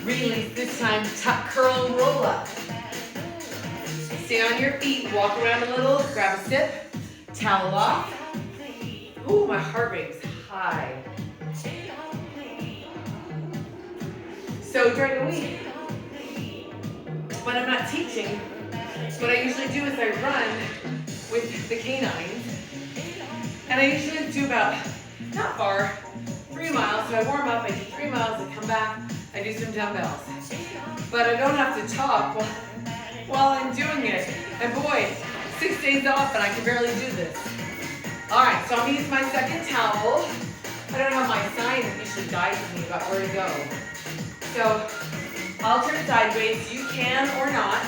Release. This time, tuck, curl, and roll up. Stay on your feet. Walk around a little. Grab a sip. Towel off. Ooh, my heart rate is high. So during the week, when I'm not teaching, what I usually do is I run with the canines. And I usually do about, not far, 3 miles. So I warm up, I do 3 miles, I come back, I do some dumbbells. But I don't have to talk while I'm doing it. And boy, 6 days off and I can barely do this. All right, so I'm gonna use my second towel. I don't have my sign that usually guides me about where to go. So I'll turn sideways, you can or not,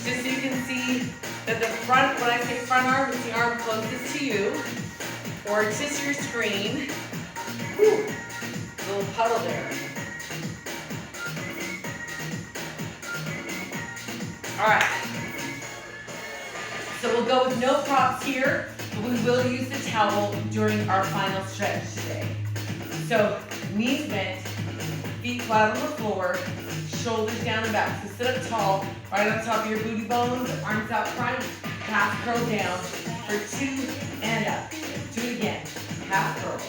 just so you can see that the front, when I say front arm, is the arm closest to you, or just your screen. Whew, little puddle there. All right. So we'll go with no props here, but we will use the towel during our final stretch today. So knees bent, feet flat on the floor, shoulders down and back. So sit up tall, right on top of your booty bones, arms out front, half curl down for 2 and up. Do it again, half curl.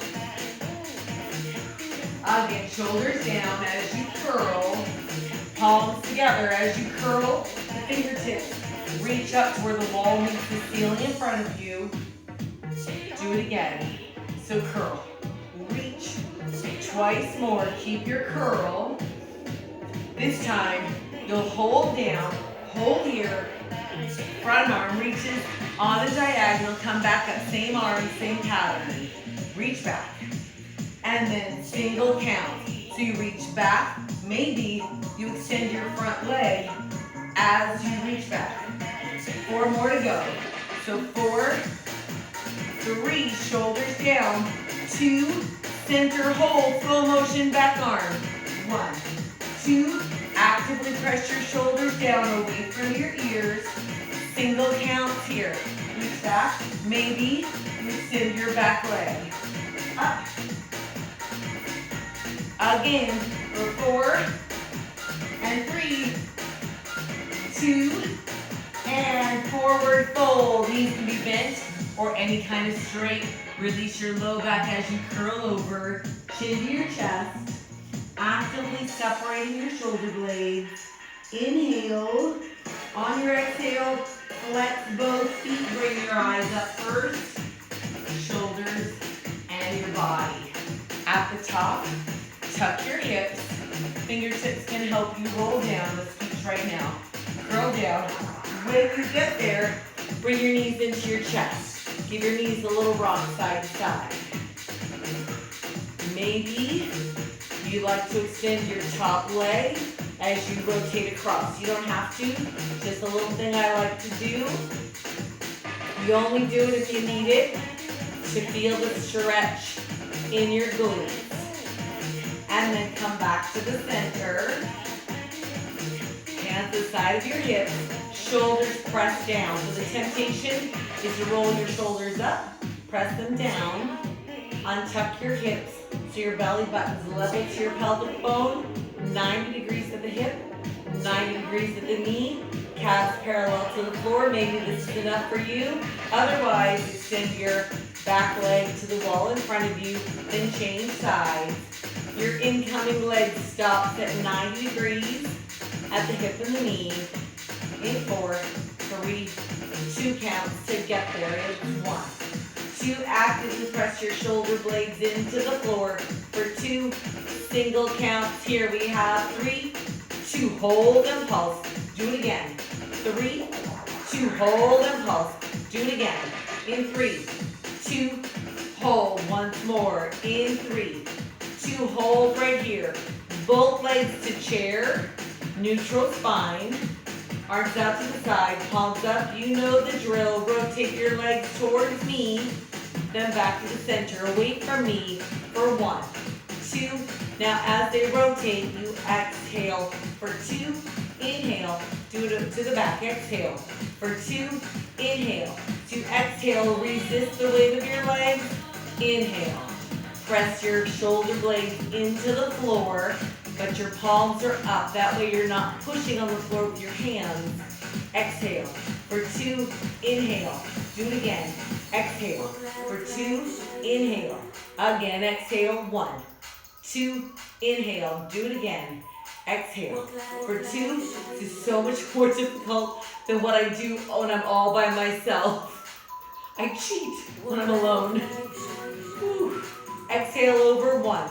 Again, shoulders down as you curl, palms together as you curl, the fingertips reach up to where the wall meets the ceiling in front of you. Do it again. So curl, reach, twice more, keep your curl. This time, you'll hold down, hold here, front arm reaches on a diagonal, come back up, same arm, same pattern. Reach back, and then single count. So you reach back. Maybe you extend your front leg as you reach back. 4 more to go. So 4, 3, shoulders down. 2, center hold, slow motion back arm. 1, 2, actively press your shoulders down away from your ears. Single counts here. Reach back. Maybe you extend your back leg. Up. Again, for 4, and 3, 2, and forward fold. Knees can be bent or any kind of straight. Release your low back as you curl over. Chin to your chest. Actively separating your shoulder blades. Inhale. On your exhale, flex both feet. Bring your eyes up first. Shoulders and your body. At the top, tuck your hips. Fingertips can help you roll down. Let's reach right now. Curl down. When you get there, bring your knees into your chest. Give your knees a little rock side to side. Maybe you like to extend your top leg as you rotate across. You don't have to. Just a little thing I like to do. You only do it if you need it to feel the stretch in your glutes. And then come back to the center. Hands to the side of your hips. Shoulders press down. So the temptation is to roll your shoulders up. Press them down. Untuck your hips so your belly button's level to your pelvic bone. 90 degrees at the hip. 90 degrees at the knee. Calves parallel to the floor. Maybe this is enough for you. Otherwise, extend your back leg to the wall in front of you. Then change sides. Your incoming leg stops at 90 degrees at the hip and the knee. In 4, 3, 2 counts to get there. It's 1. 2, actively press your shoulder blades into the floor. For 2, single counts. Here we have 3, 2, hold and pulse. Do it again. 3, 2, hold and pulse. Do it again. In 3, 2, hold. Once more. In 3, 2, hold right here. Both legs to chair. Neutral spine. Arms out to the side, palms up. You know the drill. Rotate your legs towards me. Then back to the center, away from me. For 1, 2. Now as they rotate, you exhale. For 2, inhale. Do it to the back. Exhale. For 2, inhale. To exhale, resist the weight of your legs. Inhale. Press your shoulder blades into the floor, but your palms are up. That way you're not pushing on the floor with your hands. Exhale. For 2, inhale. Do it again. Exhale. For 2, inhale. Again, exhale. 1, 2, inhale. Do it again. Exhale. For 2, this is so much more difficult than what I do when I'm all by myself. I cheat when I'm alone. Whew. Exhale over. 1,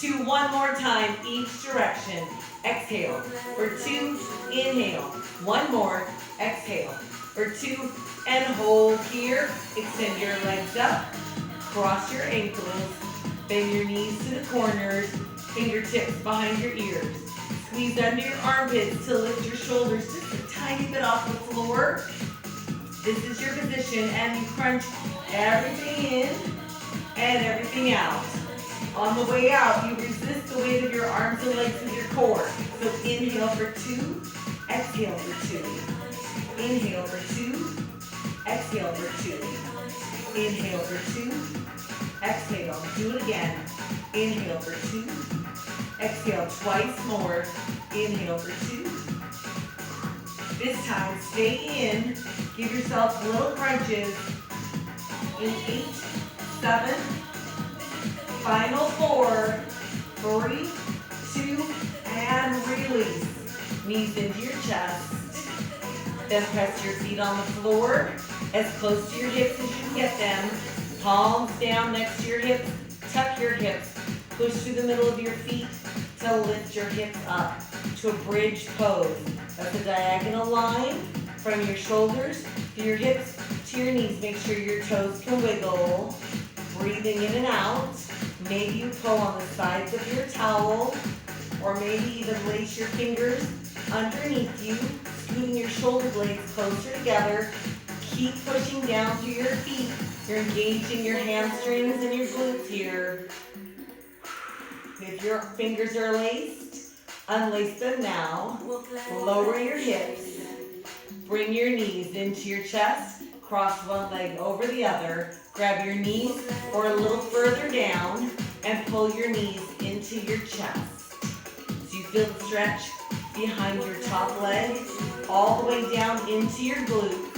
2, one more time, each direction. Exhale. For 2, inhale. 1 more. Exhale. For 2, and hold here. Extend your legs up. Cross your ankles. Bend your knees to the corners. Fingertips behind your ears. Squeeze under your armpits to lift your shoulders just a tiny bit off the floor. This is your position, and you crunch everything in and everything out. On the way out, you resist the weight of your arms and legs with your core. So inhale for 2, exhale for 2. Inhale for 2, exhale for 2. Inhale for 2, exhale. Do it again. Inhale for 2, exhale twice more. Inhale for 2. This time, stay in. Give yourself little crunches. In 8, 7, final 4, 3, 2, and release. Knees into your chest. Then press your feet on the floor as close to your hips as you can get them. Palms down next to your hips. Tuck your hips. Push through the middle of your feet to lift your hips up to a bridge pose. That's a diagonal line from your shoulders to your hips to your knees. Make sure your toes can wiggle. Breathing in and out. Maybe you pull on the sides of your towel, or maybe even lace your fingers underneath you, scooting your shoulder blades closer together. Keep pushing down through your feet. You're engaging your hamstrings and your glutes here. If your fingers are laced, unlace them now. Lower your hips. Bring your knees into your chest. Cross one leg over the other. Grab your knees or a little further down and pull your knees into your chest. So you feel the stretch behind your top leg, all the way down into your glutes.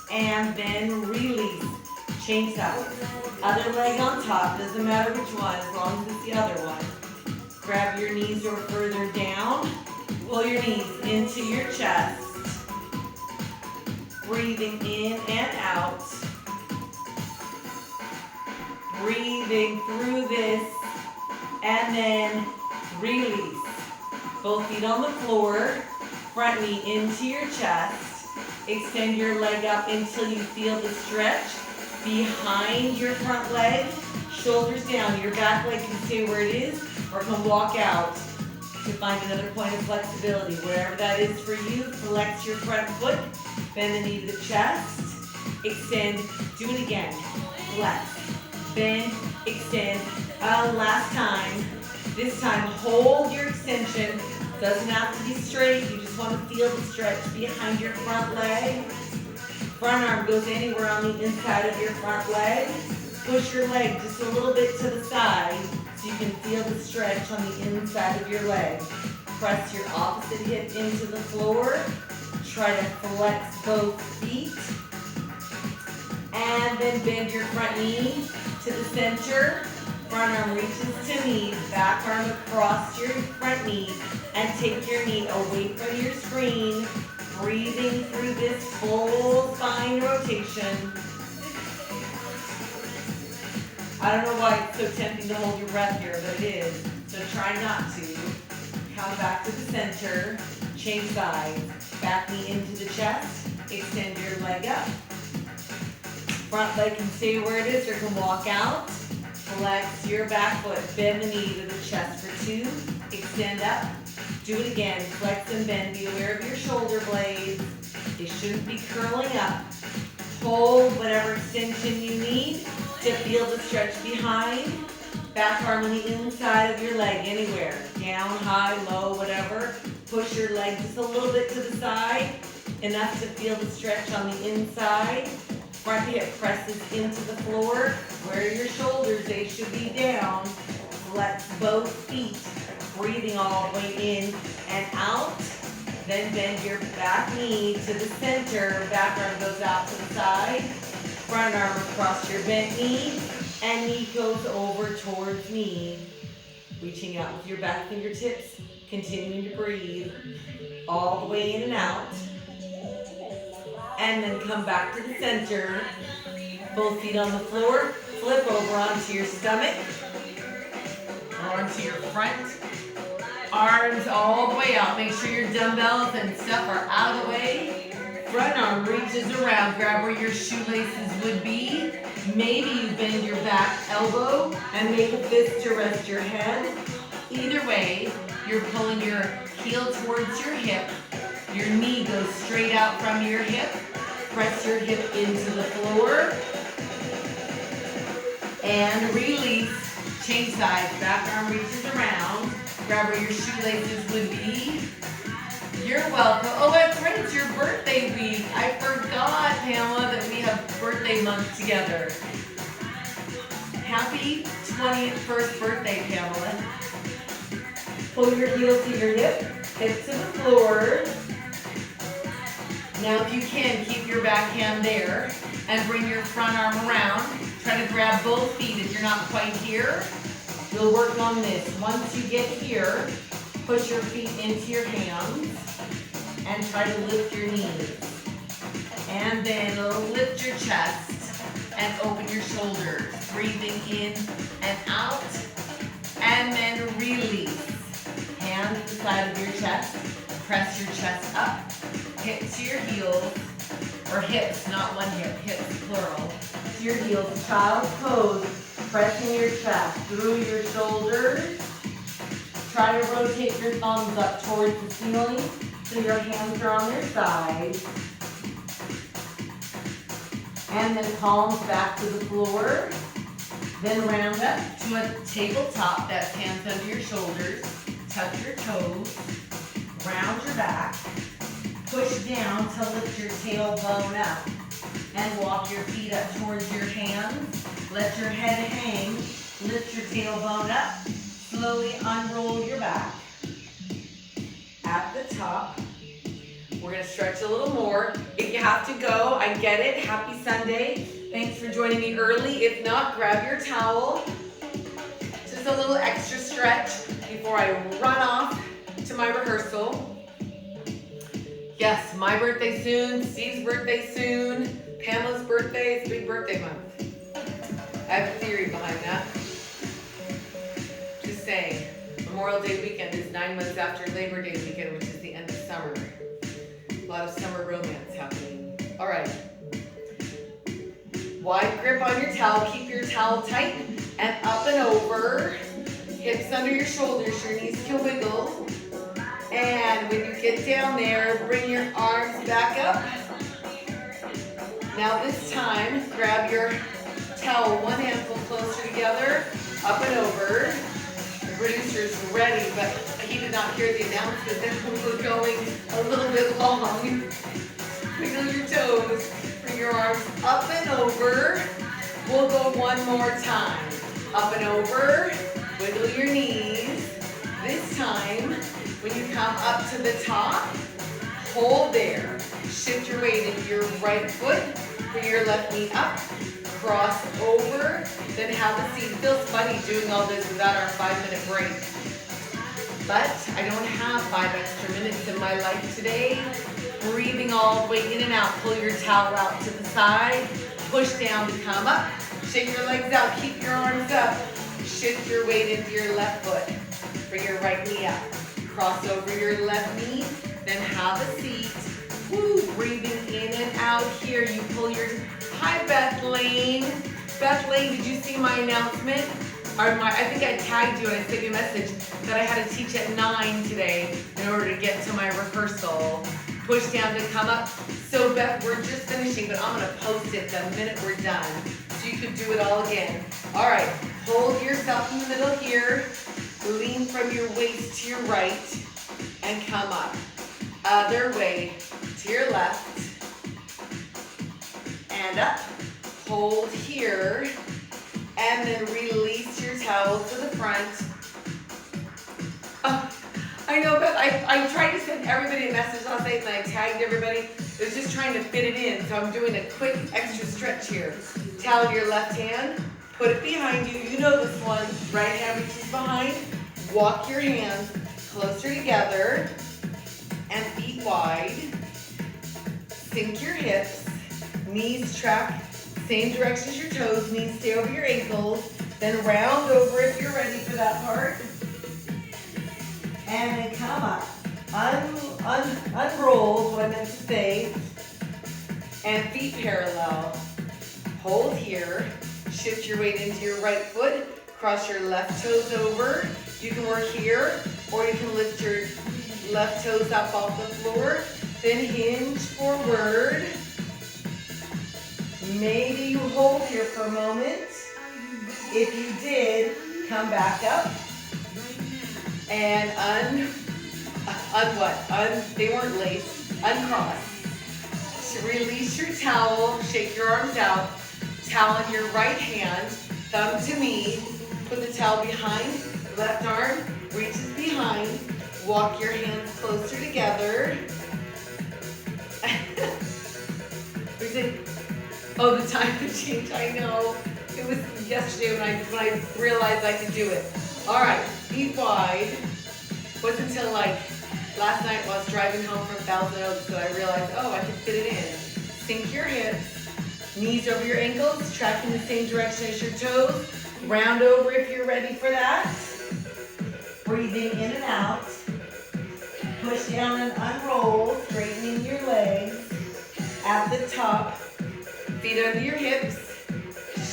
And then release. Change sides. Other leg on top, doesn't matter which one, as long as it's the other one. Grab your knees or further down. Pull your knees into your chest. Breathing in and out. Breathing through this. And then release. Both feet on the floor. Front knee into your chest. Extend your leg up until you feel the stretch behind your front leg. Shoulders down. Your back leg can stay where it is or can walk out to find another point of flexibility. Wherever that is for you, flex your front foot. Bend the knee to the chest. Extend. Do it again. Flex. Bend. Extend. Last time. This time, hold your extension. Doesn't have to be straight. You just want to feel the stretch behind your front leg. Front arm goes anywhere on the inside of your front leg. Push your leg just a little bit to the side so you can feel the stretch on the inside of your leg. Press your opposite hip into the floor. Try to flex both feet. And then bend your front knee to the center. Front arm reaches to knee. Back arm across your front knee. And take your knee away from your screen. Breathing through this full spine rotation. I don't know why it's so tempting to hold your breath here, but it is. So try not to. Come back to the center. Change sides. Back knee into the chest. Extend your leg up. Front leg can stay where it is or can walk out. Flex your back foot. Bend the knee to the chest for 2. Extend up. Do it again. Flex and bend. Be aware of your shoulder blades. They shouldn't be curling up. Hold whatever extension you need to feel the stretch behind. Back arm on the inside of your leg, anywhere. Down, high, low, whatever. Push your leg just a little bit to the side. Enough to feel the stretch on the inside. Front hip presses into the floor. Where are your shoulders? They should be down. Flex both feet. Breathing all the way in and out. Then bend your back knee to the center. Back arm goes out to the side. Front arm across your bent knee. And knee goes over towards knee. Reaching out with your back fingertips. Continuing to breathe. All the way in and out. And then come back to the center. Both feet on the floor. Flip over onto your stomach. Or onto your front. Arms all the way out. Make sure your dumbbells and stuff are out of the way. Front arm reaches around. Grab where your shoelaces would be. Maybe you bend your back elbow and make a fist to rest your head. Either way, you're pulling your heel towards your hip. Your knee goes straight out from your hip. Press your hip into the floor. And release. Change sides. Back arm reaches around. Grab where your shoelaces would be. You're welcome. Oh, that's right. It's your birthday week. I forgot, Pamela, that we have birthday month together. Happy 21st birthday, Pamela. Pull your heel to your hip. Hip to the floor. Now, if you can, keep your back hand there and bring your front arm around. Try to grab both feet if you're not quite here. We'll work on this. Once you get here, push your feet into your hands and try to lift your knees. And then lift your chest and open your shoulders. Breathing in and out. And then release. Hand to the side of your chest. Press your chest up. Hip to your heels. Or hips, not one hip. Hips, plural. To your heels. Child's pose. Pressing your chest through your shoulders. Try to rotate your thumbs up towards the ceiling so your hands are on their sides. And then palms back to the floor. Then round up to a tabletop. That's hands under your shoulders. Tuck your toes. Round your back. Push down to lift your tailbone up. And walk your feet up towards your hands. Let your head hang. Lift your tailbone up. Slowly unroll your back. At the top, we're going to stretch a little more. If you have to go, I get it. Happy Sunday. Thanks for joining me early. If not, grab your towel. Just a little extra stretch before I run off to my rehearsal. Yes, my birthday soon, Steve's birthday soon, Pamela's birthday. It's big birthday month. I have a theory behind that. Just saying, Memorial Day weekend is 9 months after Labor Day weekend, which is the end of summer. A lot of summer romance happening. All right. Wide grip on your towel. Keep your towel tight and up and over. Hips under your shoulders. Your knees can wiggle. And when you get down there, bring your arms back up. Now this time, grab your towel, one handful closer together, up and over. The producer's ready, but he did not hear the announcement that we're going a little bit long. Wiggle your toes, bring your arms up and over. We'll go one more time. Up and over, wiggle your knees. This time, when you come up to the top, hold there. Shift your weight into your right foot, bring your left knee up, cross over, then have a seat. It feels funny doing all this without our 5-minute break. But I don't have 5 extra minutes in my life today. Breathing all the way in and out. Pull your towel out to the side. Push down to come up. Shake your legs out. Keep your arms up. Shift your weight into your left foot. Bring your right knee up. Cross over your left knee. Then have a seat. Woo, breathing in and out here. You pull your... Hi, Beth Lane. Beth Lane, did you see my announcement? I think I tagged you and I sent you a message that I had to teach at 9 today in order to get to my rehearsal. Push down to come up. So Beth, we're just finishing, but I'm gonna post it the minute we're done. So you could do it all again. All right, hold yourself in the middle here. Lean from your waist to your right and come up. Other way to your left and up. Hold here and then release your towel to the front. I know, but I tried to send everybody a message last night and I tagged everybody. I was just trying to fit it in, so I'm doing a quick extra stretch here. Towel your left hand, put it behind you. You know this one. Right hand reaches behind. Walk your hands closer together and feet wide. Sink your hips. Knees track same direction as your toes. Knees stay over your ankles. Then round over if you're ready for that part. And then come up. Unroll is what I meant to say. And feet parallel. Hold here. Shift your weight into your right foot. Cross your left toes over. You can work here, or you can lift your left toes up off the floor. Then hinge forward. Maybe you hold here for a moment. If you did, come back up. And they weren't laced. Uncross. So release your towel, shake your arms out. Towel in your right hand, thumb to knee. Put the towel behind, left arm reaches behind. Walk your hands closer together. Oh, the time to change, I know. It was yesterday when I realized I could do it. All right, feet wide. Wasn't until like last night while I was driving home from Thousand Oaks that I realized, oh, I can fit it in. Sink your hips, knees over your ankles, tracking the same direction as your toes. Round over if you're ready for that. Breathing in and out. Push down and unroll, straightening your legs. At the top, feet under your hips.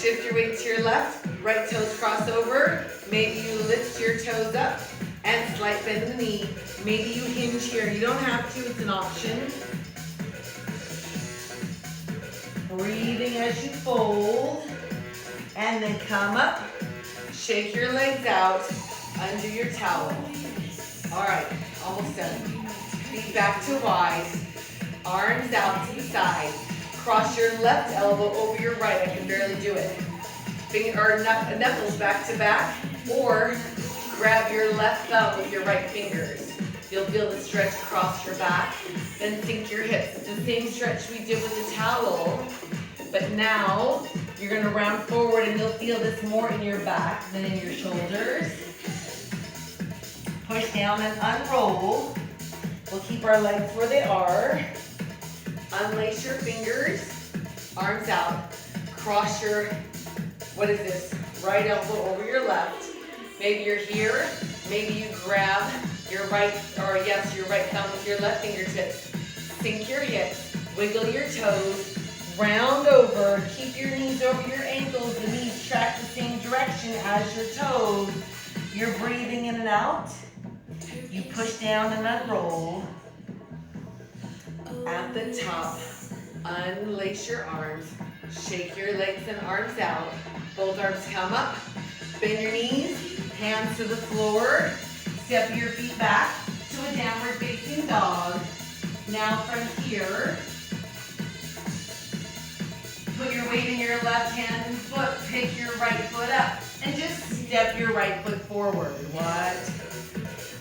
Shift your weight to your left. Right toes cross over. Maybe you lift your toes up and slight bend in the knee. Maybe you hinge here. You don't have to, it's an option. Breathing as you fold. And then come up. Shake your legs out under your towel. All right, almost done. Feet back to wide. Arms out to the side. Cross your left elbow over your right. I can barely do it. Knuckles back to back, or grab your left thumb with your right fingers. You'll feel the stretch across your back. Then sink your hips. It's the same stretch we did with the towel, but now you're going to round forward and you'll feel this more in your back than in your shoulders. Push down and unroll. We'll keep our legs where they are. Unlace your fingers, arms out. Cross your, what is this? Right elbow over your left. Maybe you're here. Maybe you grab your right, or yes, your right thumb with your left fingertips. Sink your hips, wiggle your toes, round over, keep your knees over your ankles. The knees track the same direction as your toes. You're breathing in and out. You push down and unroll. At the top, unlace your arms. Shake your legs and arms out. Both arms come up. Bend your knees, hands to the floor. Step your feet back to a downward facing dog. Now from here, put your weight in your left hand and foot. Pick your right foot up and just step your right foot forward. What?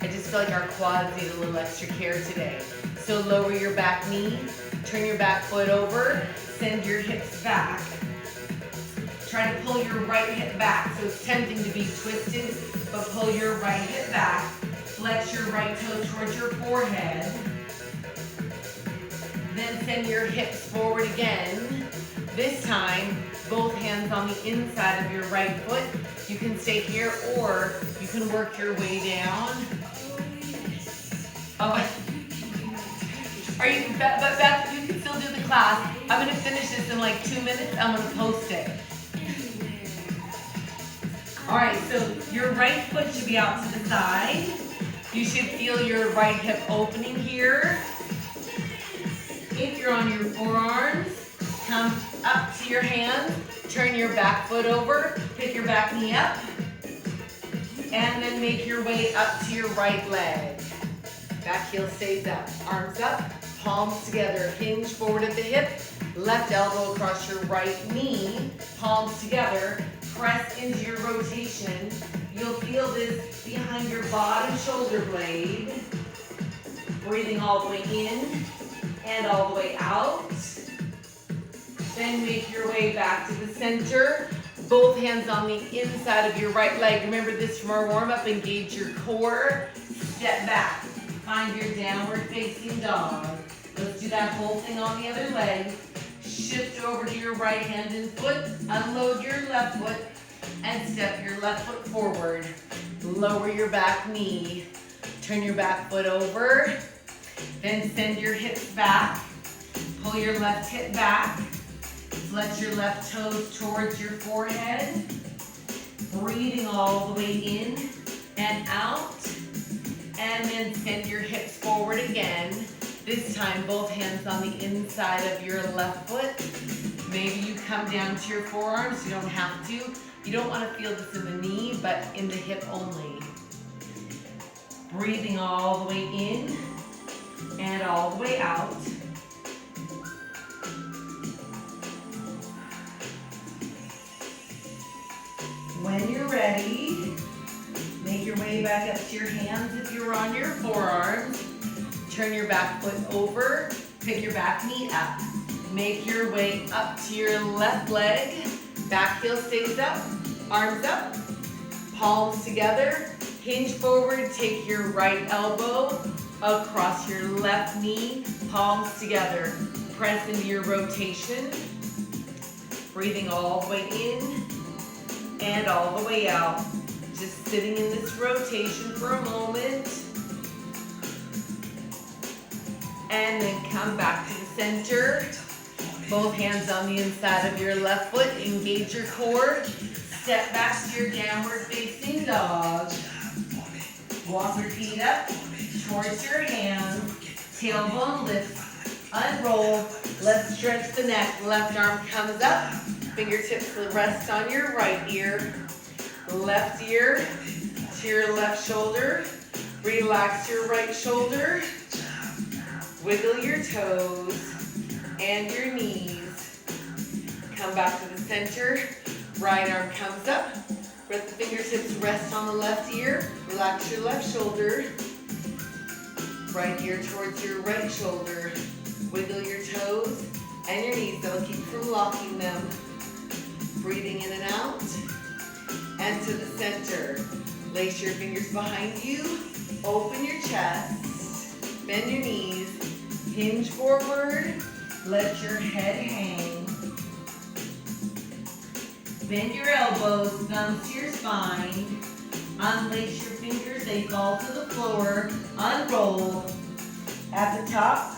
I just feel like our quads need a little extra care today. So lower your back knee, turn your back foot over, send your hips back. Try to pull your right hip back. So it's tempting to be twisted, but pull your right hip back. Flex your right toe towards your forehead. Then send your hips forward again. This time, both hands on the inside of your right foot. You can stay here or you can work your way down. Oh, are you, Beth, you can still do the class. I'm gonna finish this in like 2 minutes. I'm gonna post it. All right, so your right foot should be out to the side. You should feel your right hip opening here. If you're on your forearms, come up to your hands, turn your back foot over, pick your back knee up, and then make your way up to your right leg. Back heel stays up, arms up, palms together, hinge forward at the hip, left elbow across your right knee, palms together, press into your rotation. You'll feel this behind your bottom shoulder blade. Breathing all the way in and all the way out. Then make your way back to the center. Both hands on the inside of your right leg. Remember this from our warm-up. Engage your core. Step back. Find your downward facing dog. Let's do that whole thing on the other leg. Shift over to your right hand and foot. Unload your left foot and step your left foot forward. Lower your back knee. Turn your back foot over. Then send your hips back. Pull your left hip back. Flex your left toes towards your forehead. Breathing all the way in and out. And then send your hips forward again. This time, both hands on the inside of your left foot. Maybe you come down to your forearms. You don't have to. You don't want to feel this in the knee, but in the hip only. Breathing all the way in and all the way out. When you're ready, make your way back up to your hands if you're on your forearms. Turn your back foot over, pick your back knee up. Make your way up to your left leg. Back heel stays up, arms up, palms together. Hinge forward, take your right elbow across your left knee, palms together. Press into your rotation. Breathing all the way in and all the way out. Just sitting in this rotation for a moment. And then come back to the center. Both hands on the inside of your left foot. Engage your core. Step back to your downward facing dog. Walk your feet up towards your hands. Tailbone lifts. Unroll. Let's stretch the neck. Left arm comes up. Fingertips rest on your right ear. Left ear to your left shoulder. Relax your right shoulder. Wiggle your toes and your knees. Come back to the center. Right arm comes up. Let the fingertips rest on the left ear. Relax your left shoulder. Right ear towards your right shoulder. Wiggle your toes and your knees. That'll keep you from locking them. Breathing in and out. And to the center. Lace your fingers behind you. Open your chest. Bend your knees. Hinge forward. Let your head hang. Bend your elbows, thumbs to your spine. Unlace your fingers, they fall to the floor. Unroll. At the top,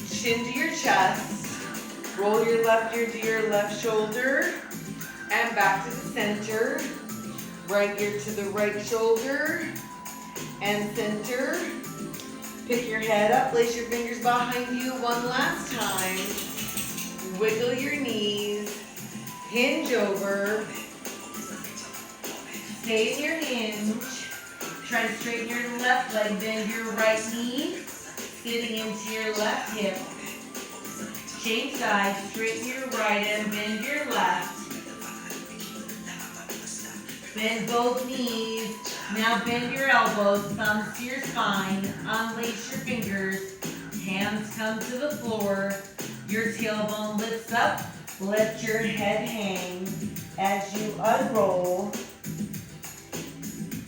chin to your chest. Roll your left ear to your left shoulder. And back to the center. Right ear to the right shoulder. And center. Pick your head up, place your fingers behind you one last time. Wiggle your knees. Hinge over. Stay in your hinge. Try to straighten your left leg, bend your right knee. Sitting into your left hip. Change sides, straighten your right and bend your left. Bend both knees. Now bend your elbows, thumbs to your spine. Unlace your fingers. Hands come to the floor. Your tailbone lifts up. Let your head hang as you unroll.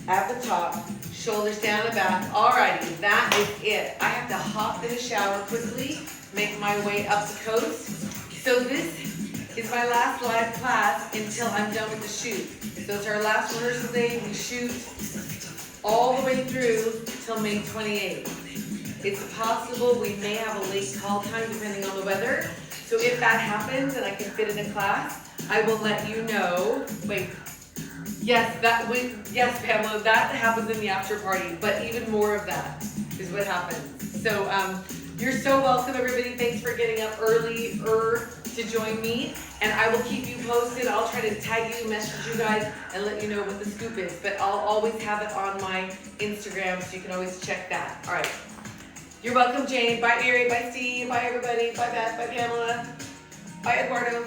At the top, shoulders down and back. Alrighty, that is it. I have to hop in the shower quickly, make my way up the coast. So this is my last live class until I'm done with the shoot. So it's our last rehearsal day. We shoot all the way through till May 28th. It's possible we may have a late call time depending on the weather. So if that happens and I can fit in a class, I will let you know. Wait, yes, Pamela, that happens in the after party, but even more of that is what happens. So you're so welcome, everybody. Thanks for getting up earlier to join me, and I will keep you posted. I'll try to tag you, message you guys, and let you know what the scoop is, but I'll always have it on my Instagram, so you can always check that. All right. You're welcome, Jane. Bye, Mary. Bye, Steve. Bye, everybody. Bye, Beth. Bye, Pamela. Bye, Eduardo.